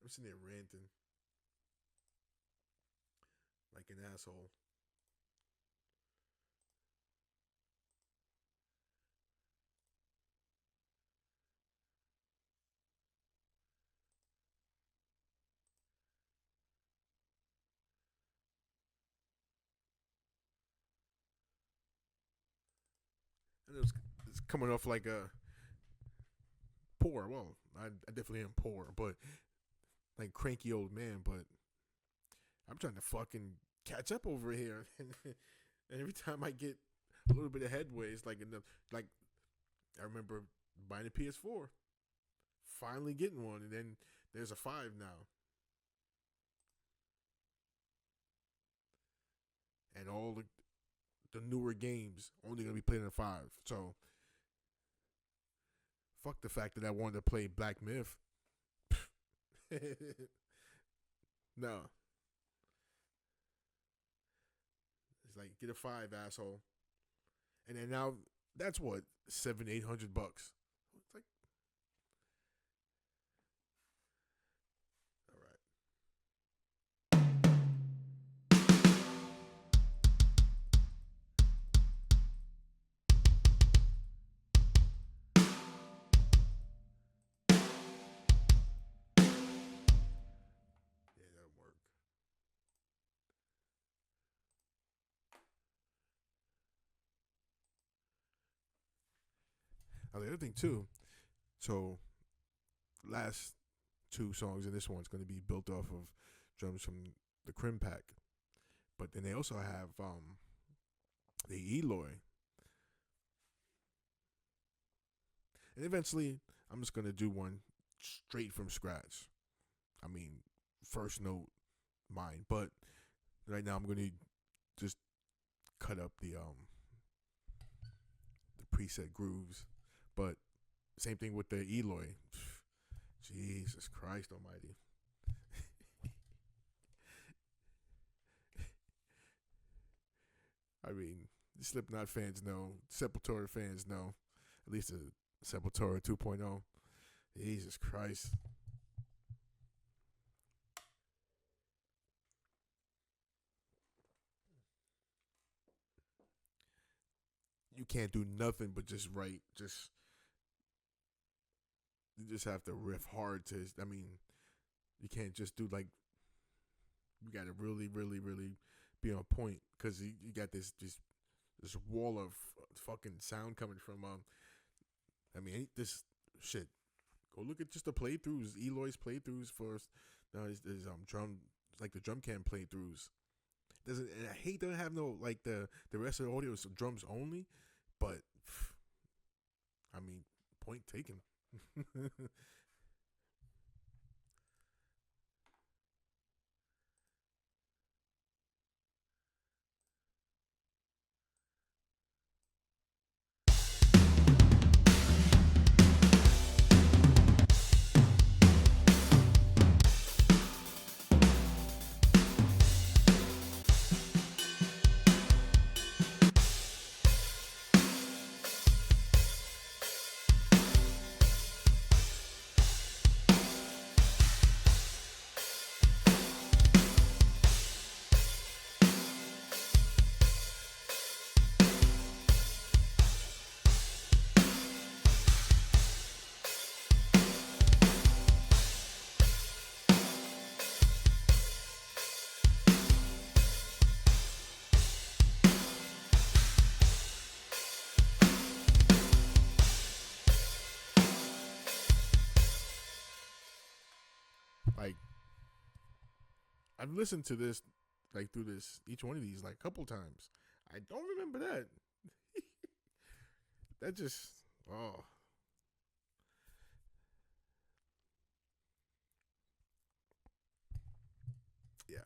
I'm sitting there ranting like an asshole. And it's coming off like a poor. Well, I definitely am poor, but like cranky old man. But I'm trying to fucking catch up over here, and every time I get a little bit of headway, it's like like I remember buying a PS4, finally getting one, and then there's a 5 now, and all the newer games only gonna be played in a 5. So fuck the fact that I wanted to play Black Myth. No, it's like get a 5, asshole. And then now that's what $700-800. It's like, all right. Now the other thing too, so last two songs and this one's going to be built off of drums from the Crim Pack, but then they also have the Eloy, and eventually I'm just going to do one straight from scratch. I mean, first note mine, but right now I'm going to just cut up the preset grooves, but same thing with the Eloy. Jesus Christ Almighty. I mean, Slipknot fans know, Sepultura fans know, at least a Sepultura 2.0. Jesus Christ. You can't do nothing but just write. You just have to riff hard to. I mean, you can't just do like. You got to really, really, really be on point because you got this wall of fucking sound coming from. I mean, this shit. Go look at just the playthroughs, Eloy's playthroughs for. His drum, like the drum cam playthroughs. Doesn't, and I hate to have no like the rest of the audio is drums only, but I mean, point taken. Like, I've listened to this, like through this each one of these like a couple times. I don't remember that. That just oh. Yeah.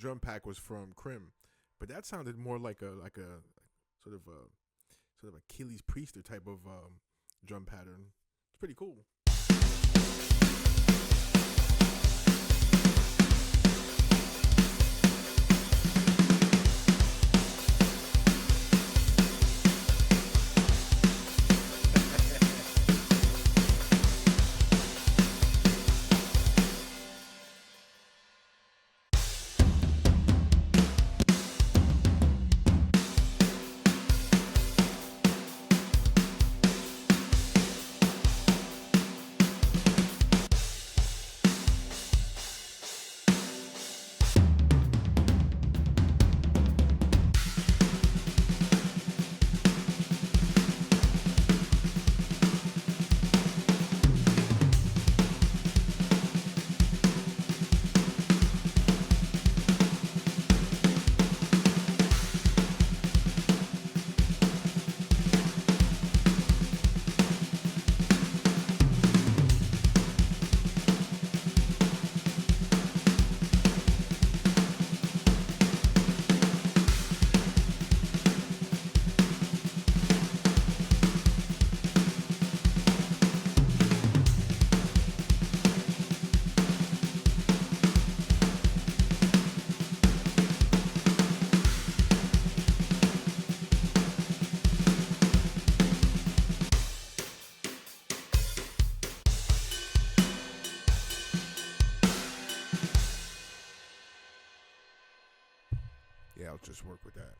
drum pack was from Crim, but that sounded more like a sort of a Achilles Priester type of drum pattern. It's pretty cool. Yeah, I'll just work with that.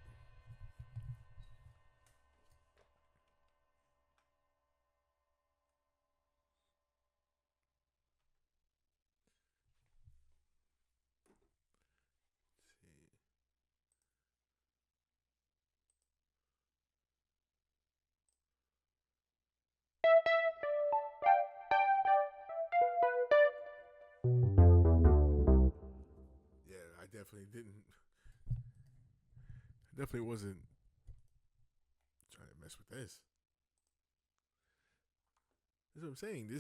Yeah, I definitely didn't. Definitely wasn't trying to mess with this. That's what I'm saying.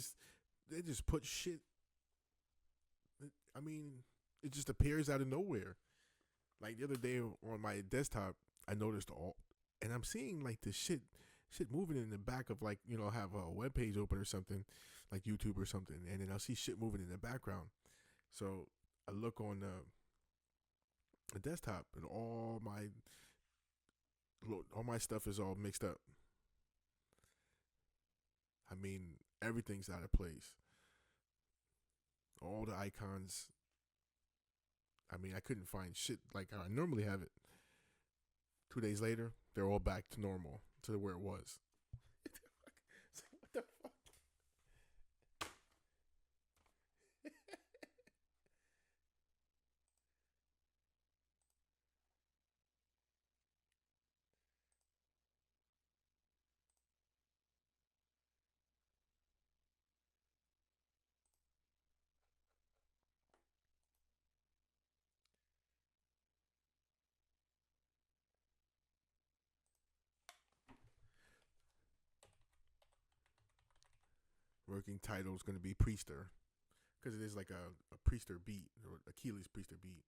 They just put shit. I mean, it just appears out of nowhere. Like the other day on my desktop, I noticed and I'm seeing like this shit moving in the back of like have a web page open or something, like YouTube or something, and then I'll see shit moving in the background. So I look on the desktop, and all my stuff is all mixed up. I mean, everything's out of place. All the icons. I mean, I couldn't find shit like how I normally have it. 2 days later, they're all back to normal, to where it was. What the fuck? Working title is going to be Priester, because it is like a Priester beat, or Achilles Priester beat.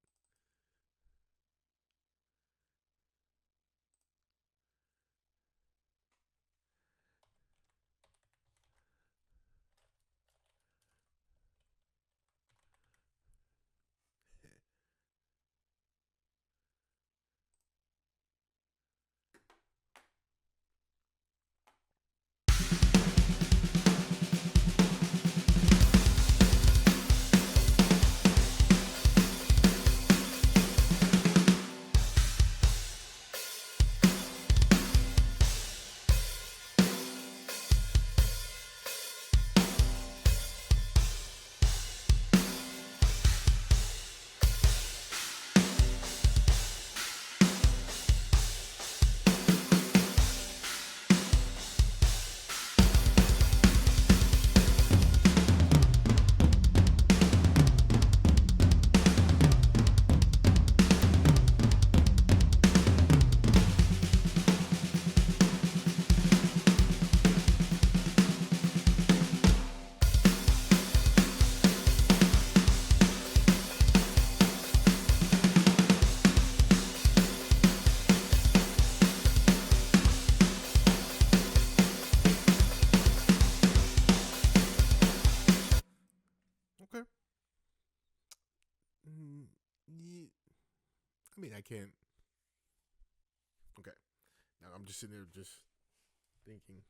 can't. Okay. Now I'm just sitting there just thinking.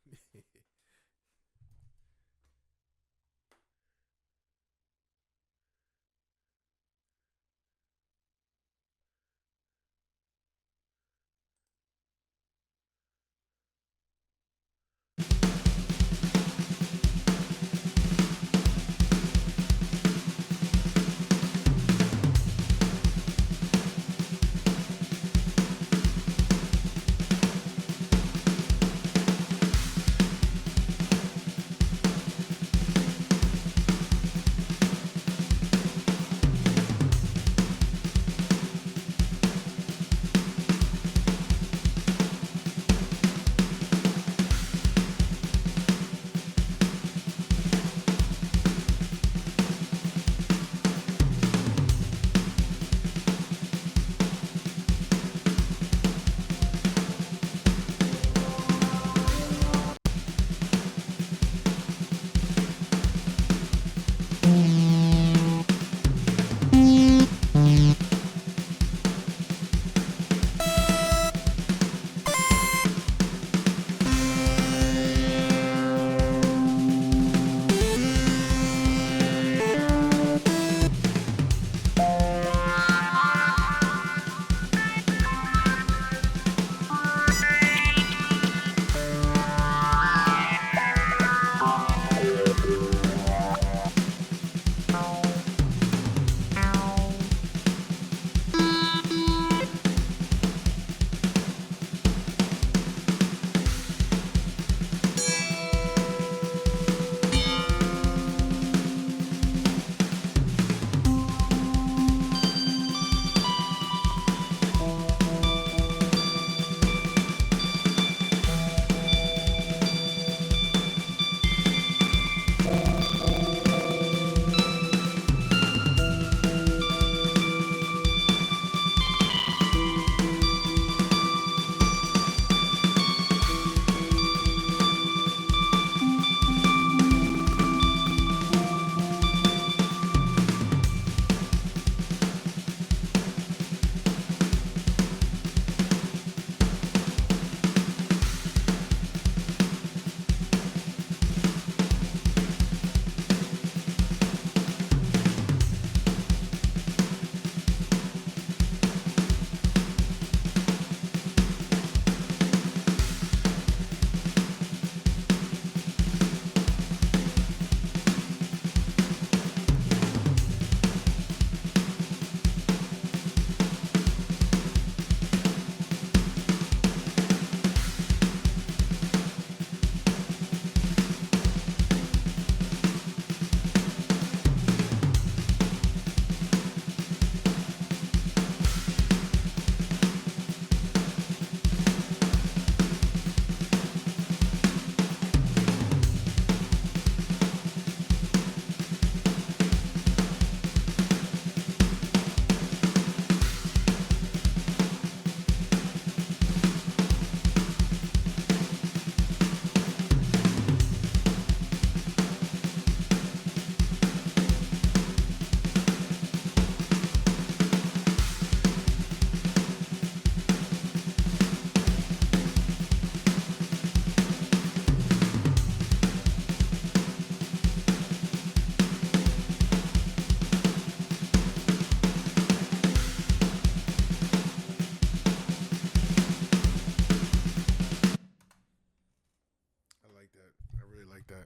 I like that. I really like that.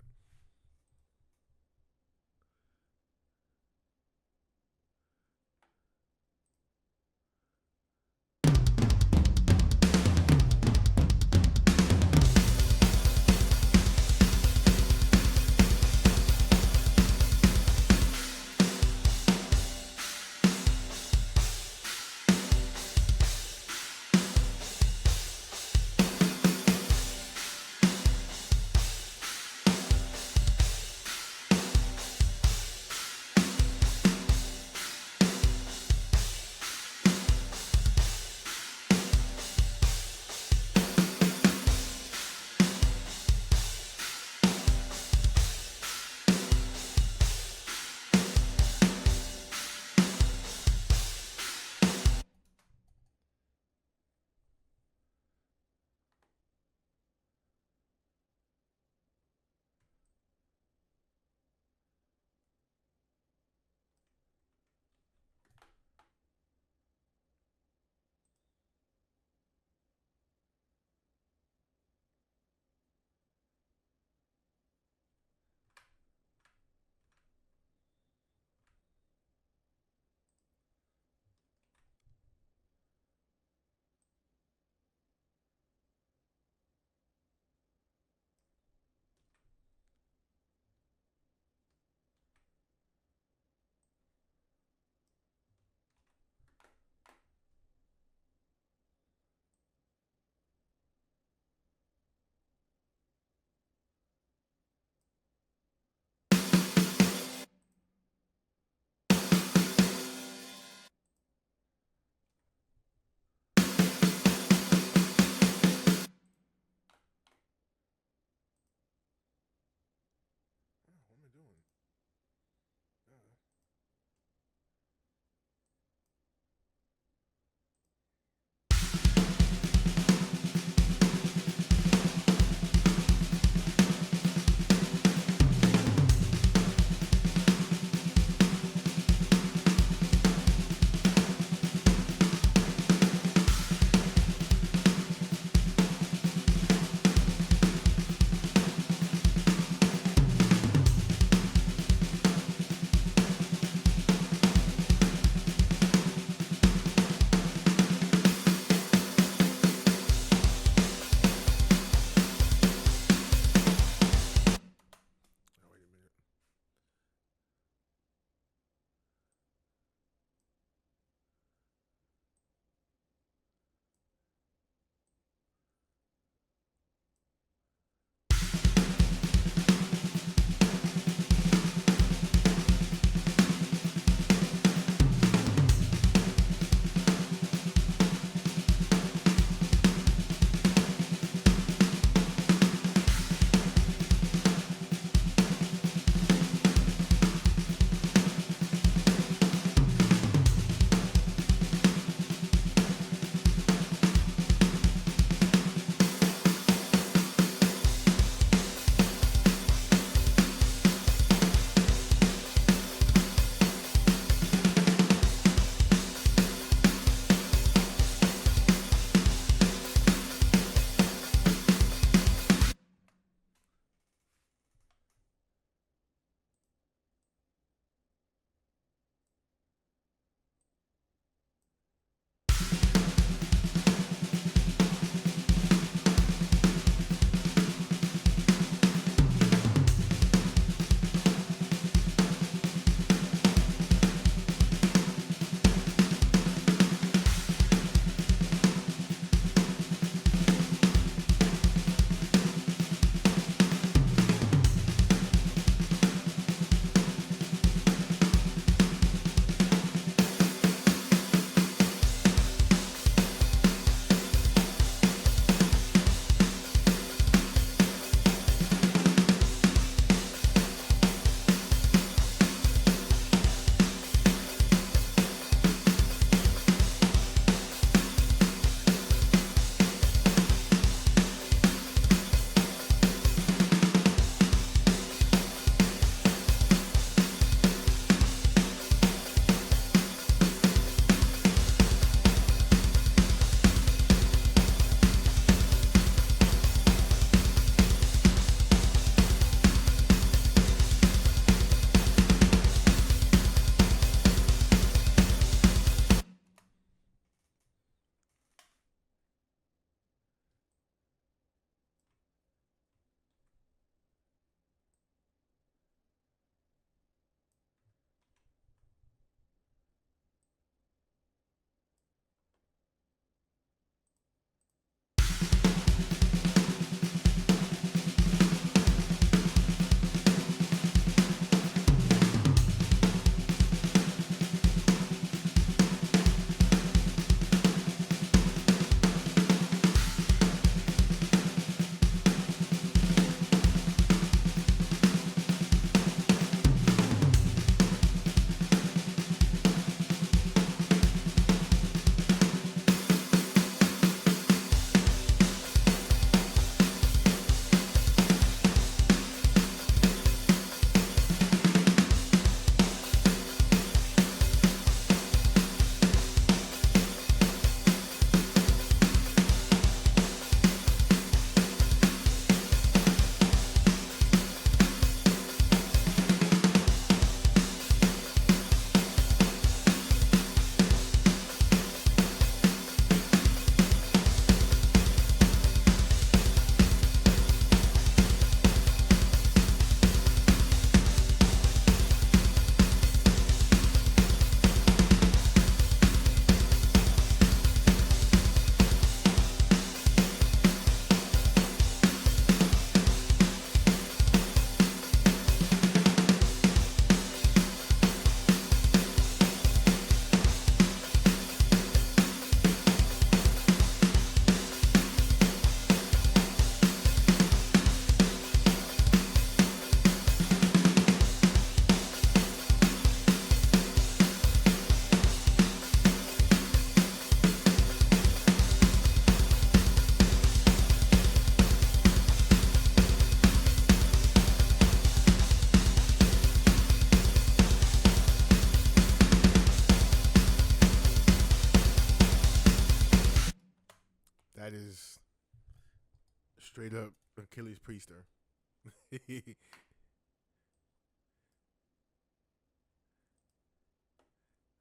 Straight up Achilles Priester.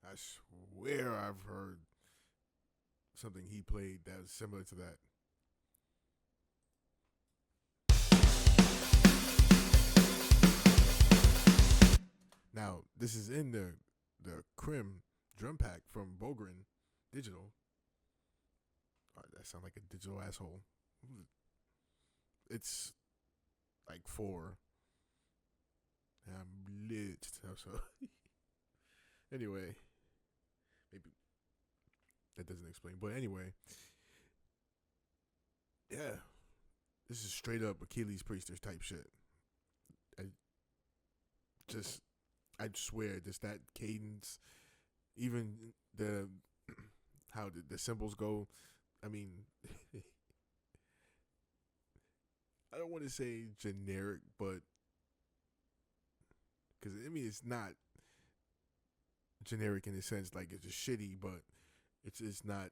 I swear I've heard something he played that was similar to that. Now, this is in the Crim drum pack from Bogren Digital. That sounds like a digital asshole. It's like 4. And I'm lit. So anyway, maybe that doesn't explain. But anyway, yeah, this is straight up Achilles Priesters type shit. I swear, just that cadence, even the how the cymbals go. I mean, I don't want to say generic, but because I mean it's not generic in the sense like it's just shitty, but it's not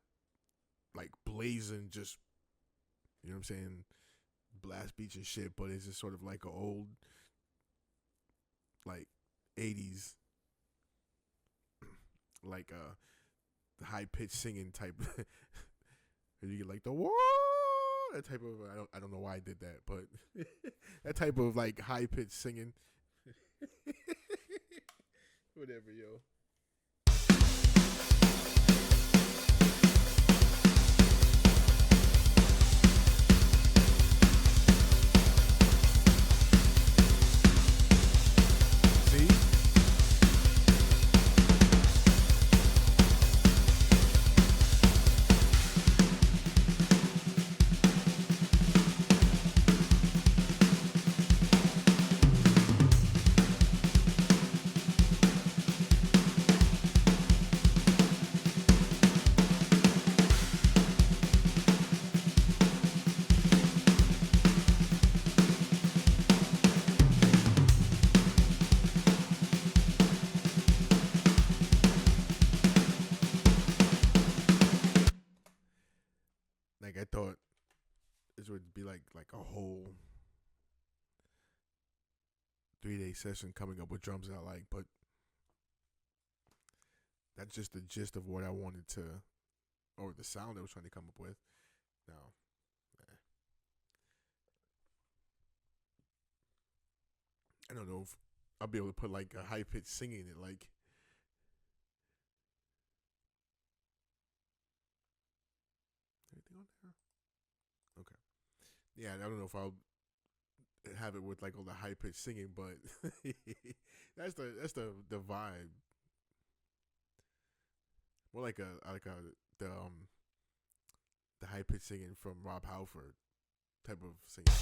like blazing, just you know what I'm saying, blast beats and shit. But it's just sort of like an old like 80s like high pitched singing type. You get like the whoa, that type of I don't know why I did that, but that type of like high pitched singing. Whatever, yo. Like I thought this would be like a whole 3-day session coming up with drums I like, but that's just the gist of what I wanted to, or the sound I was trying to come up with. Now, I don't know if I'll be able to put like a high pitched singing in it, like. Anything on there? Okay. Yeah, I don't know if I'll have it with like all the high pitched singing, but that's the vibe. More like the high pitched singing from Rob Halford type of singing.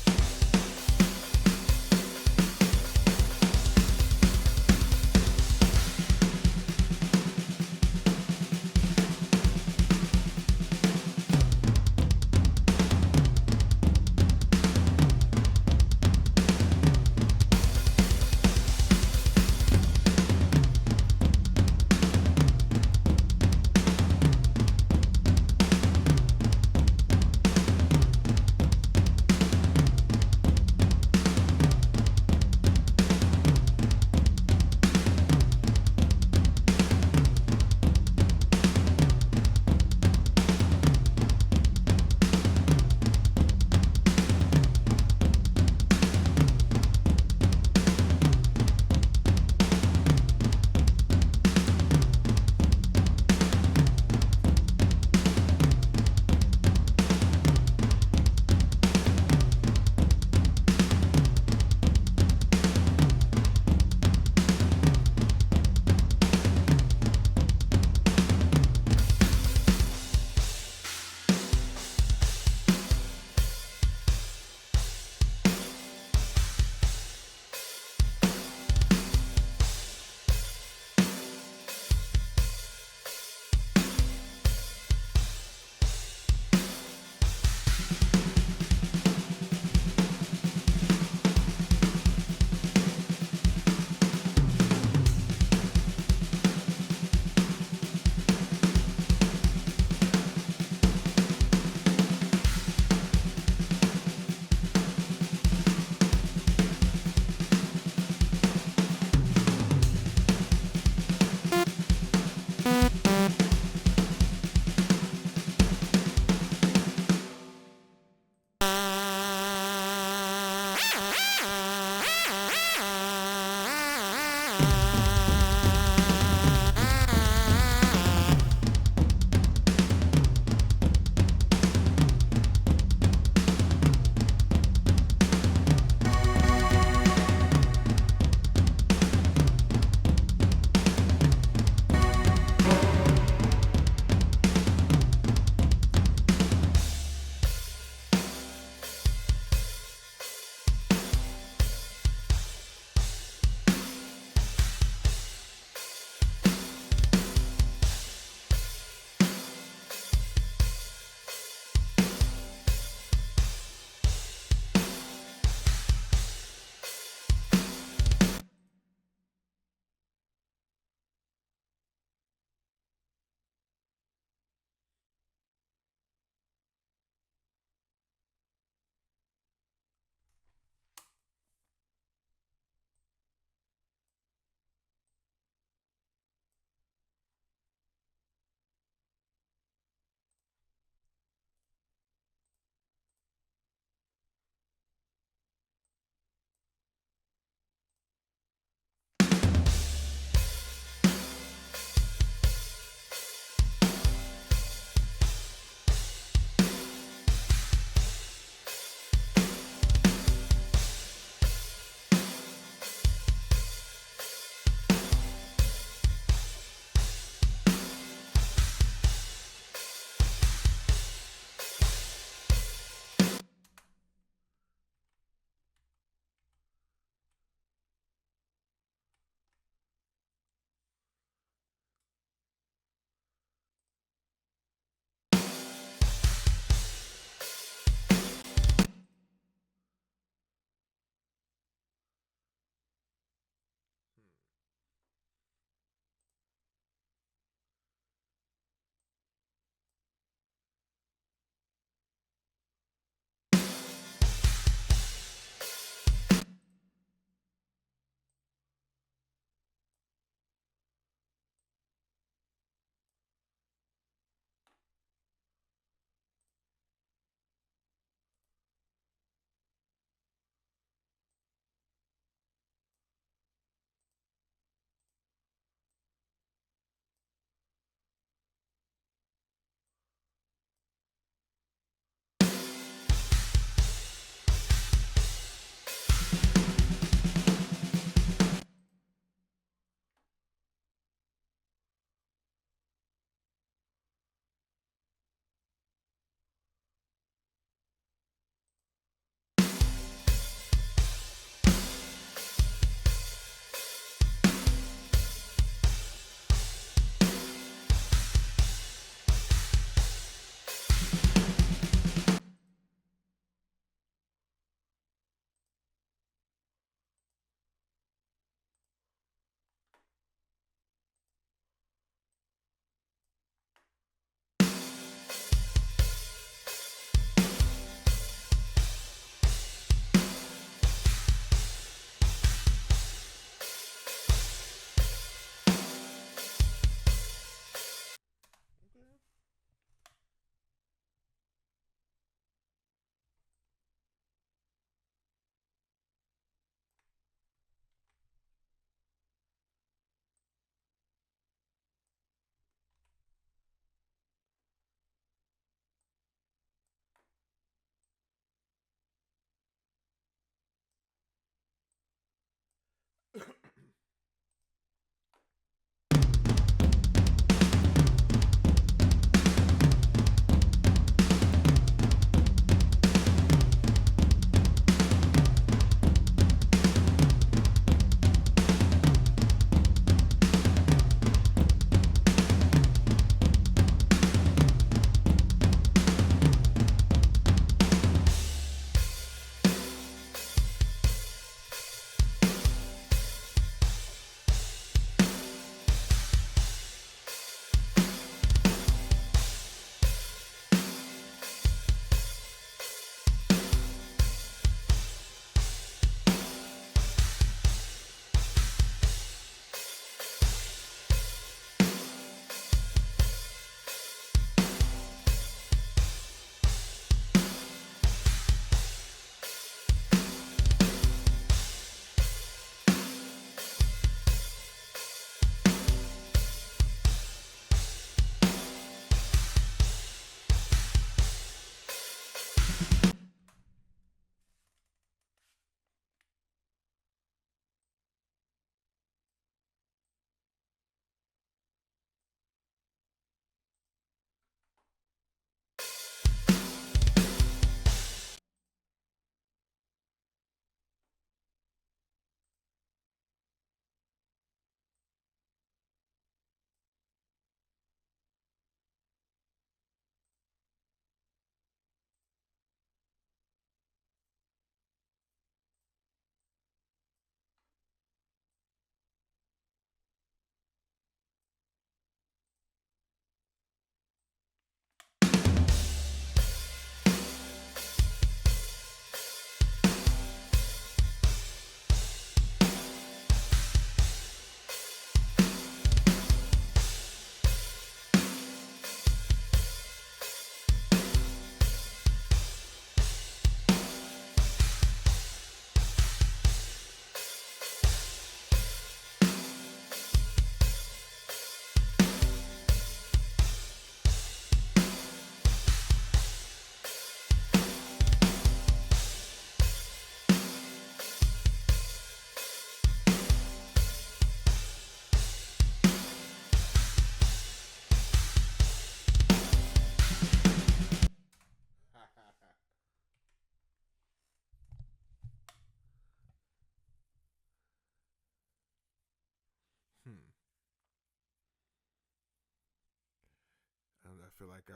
feel like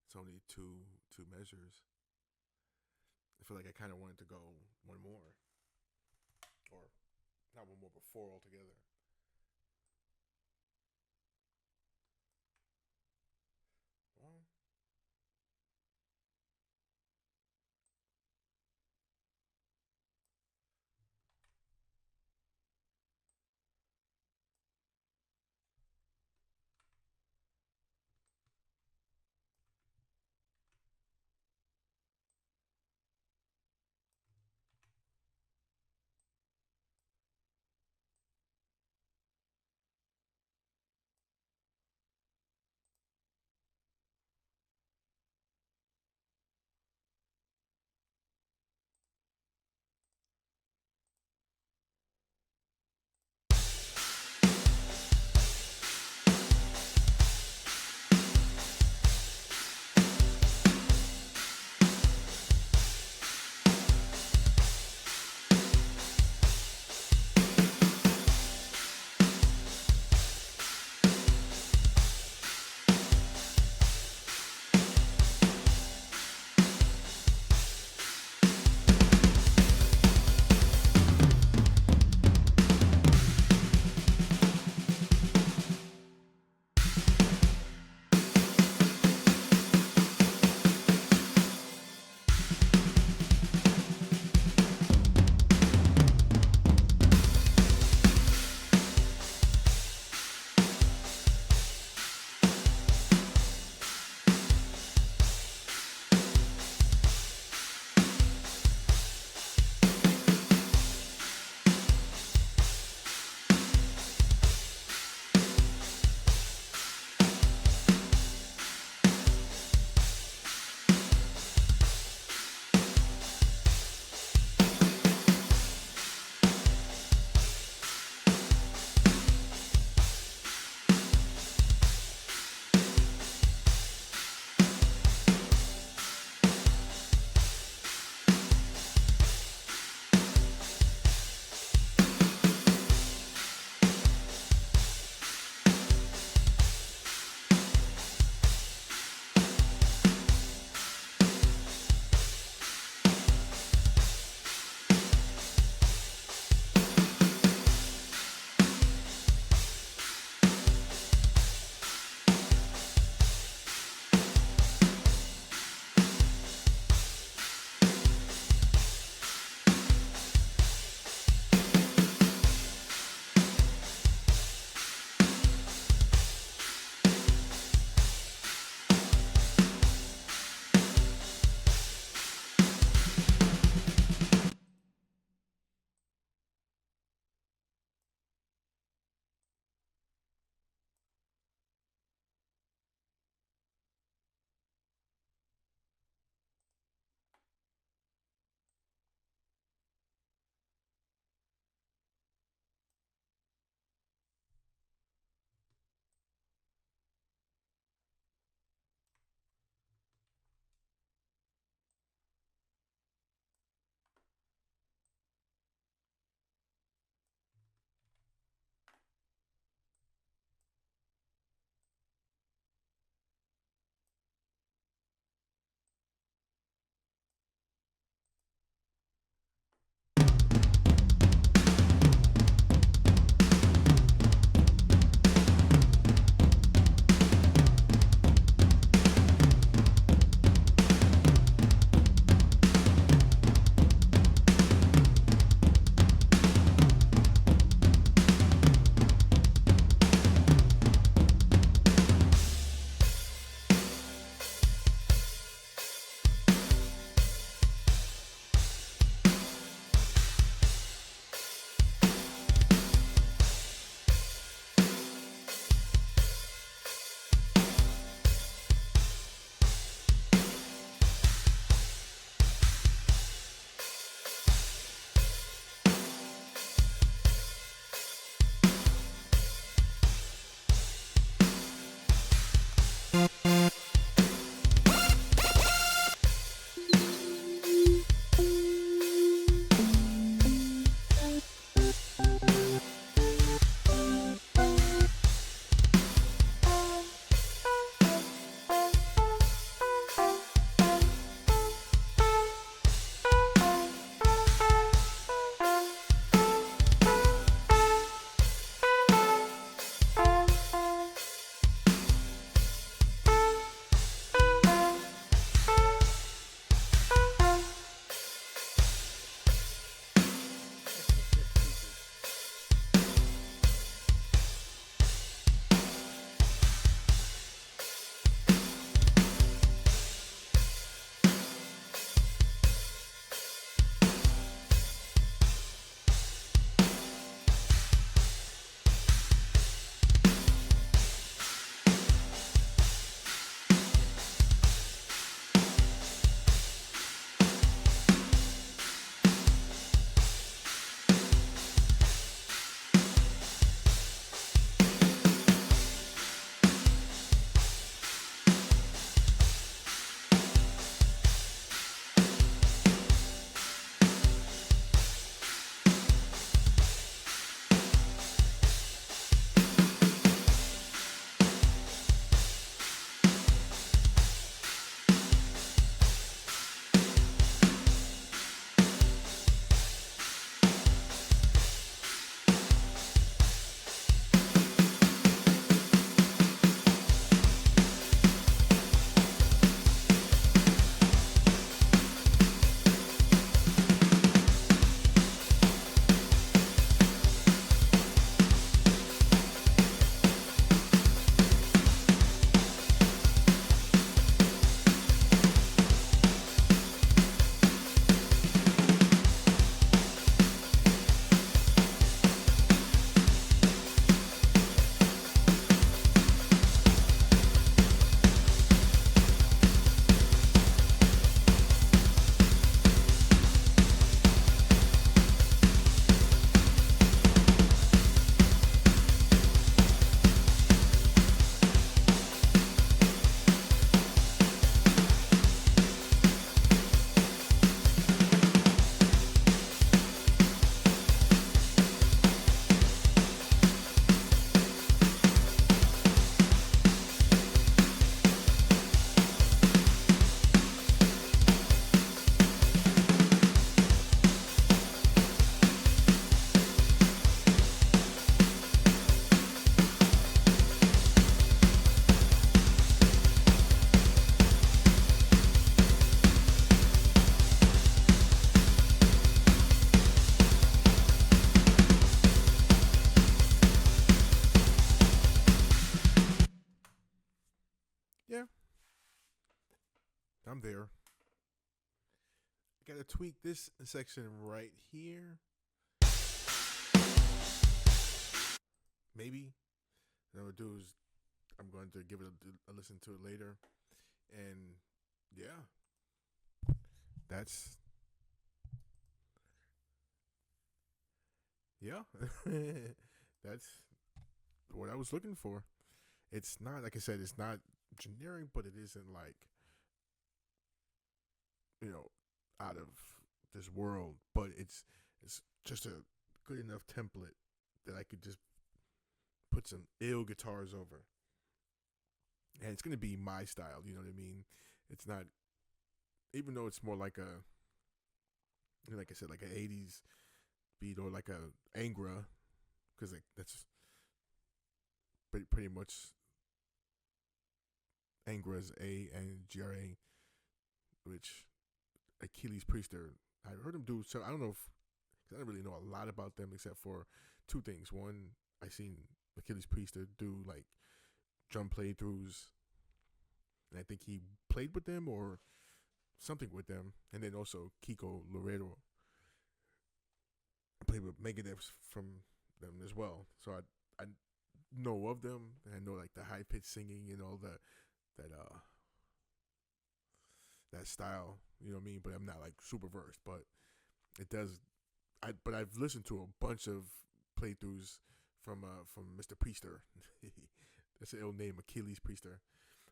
it's only two measures. I feel like I kind of wanted to go one more, or not one more, but four altogether. Well, I'm there. I gotta tweak this section right here. Maybe. What I'm gonna do is I'm going to give it a listen to it later, and yeah, that's yeah, that's what I was looking for. It's not like I said, it's not generic, but it isn't like out of this world. But it's just a good enough template that I could just put some ill guitars over, and it's gonna be my style. You know what I mean? It's not, even though it's more like like I said, like an '80s beat or like a Angra, because that's pretty much Angra's ANGRA, which Achilles Priester. I heard him do. So I don't know if, cause I don't really know a lot about them except for two things. One, I seen Achilles Priester do like drum playthroughs, and I think he played with them or something with them. And then also Kiko Loureiro played with Megadeth from them as well. So I know of them, and I know like the high pitched singing and all that that style. You know what I mean? But I'm not like super versed. But it does. But I've listened to a bunch of playthroughs from Mr. Priester. That's an ill name, Achilles Priester.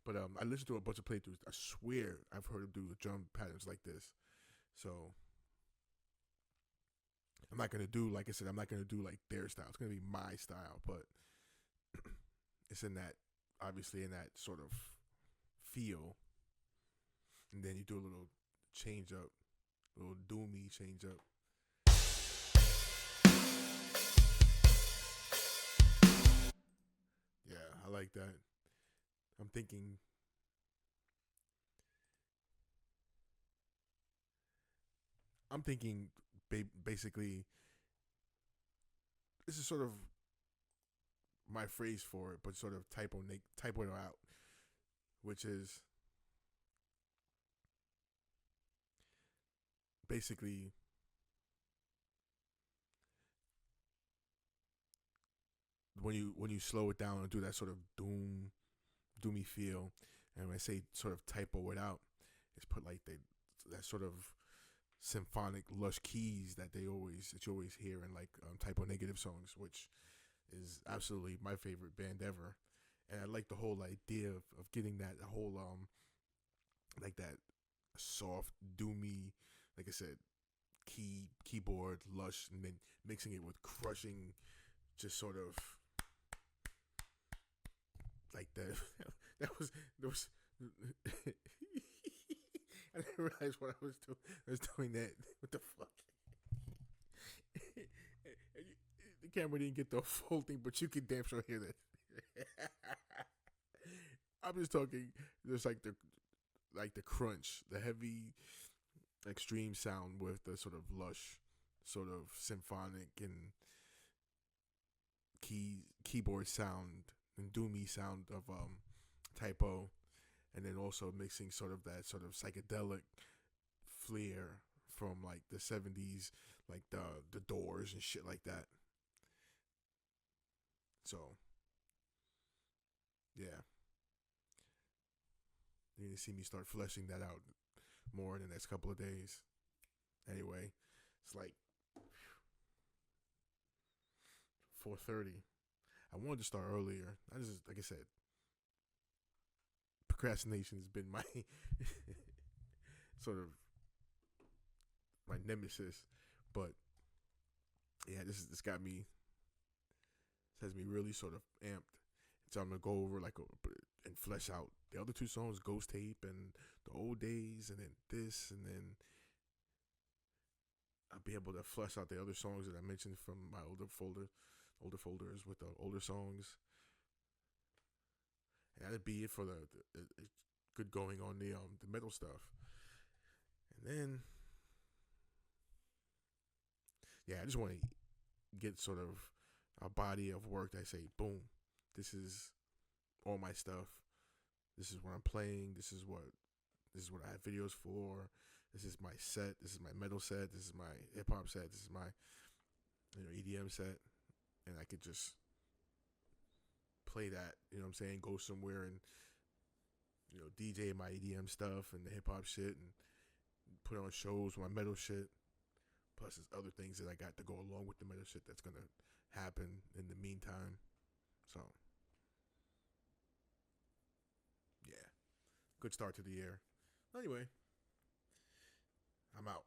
But I listened to a bunch of playthroughs. I swear I've heard him do drum patterns like this. So I'm not gonna do, like I said, I'm not gonna do like their style. It's gonna be my style, but it's in that, obviously in that sort of feel. And then you do a little change up, a little doomy change up. Yeah, I like that. I'm thinking basically this is sort of my phrase for it, but sort of typo it out, which is basically when you slow it down and do that sort of doomy feel, and when I say sort of typo it out, it's put like that sort of symphonic lush keys that you always hear in like typo negative songs, which is absolutely my favorite band ever. And I like the whole idea of getting that whole like that soft doomy, like I said, keyboard lush, and then mixing it with crushing, just sort of like that. That was I didn't realize what I was doing. I was doing that. What the fuck? The camera didn't get the full thing, but you can damn sure hear that. I'm just talking. There's like the crunch, the heavy, extreme sound with the sort of lush, sort of symphonic and keyboard sound and doomy sound of typo, and then also mixing sort of that sort of psychedelic flair from like the 70s, like the Doors and shit like that. So yeah, you're gonna see me start fleshing that out more in the next couple of days. Anyway, it's like 4:30. I wanted to start earlier. I just, like I said, procrastination has been my sort of my nemesis. But yeah, this got me. This has me really sort of amped. So I'm gonna go over and flesh out the other two songs, Ghost Tape and The Old Days, and then this, and then I'll be able to flesh out the other songs that I mentioned from my older folders with the older songs. And that'd be it for the good going on the metal stuff. And then yeah, I just want to get sort of a body of work that I say, boom, this is all my stuff. This is what I'm playing. This This is what I have videos for. This is my set. This is my metal set. This is my hip hop set. This is my EDM set, and I could just play that. You know what I'm saying? Go somewhere and DJ my EDM stuff and the hip hop shit, and put on shows with my metal shit. Plus, there's other things that I got to go along with the metal shit that's gonna happen in the meantime. So, yeah, good start to the year. Anyway, I'm out.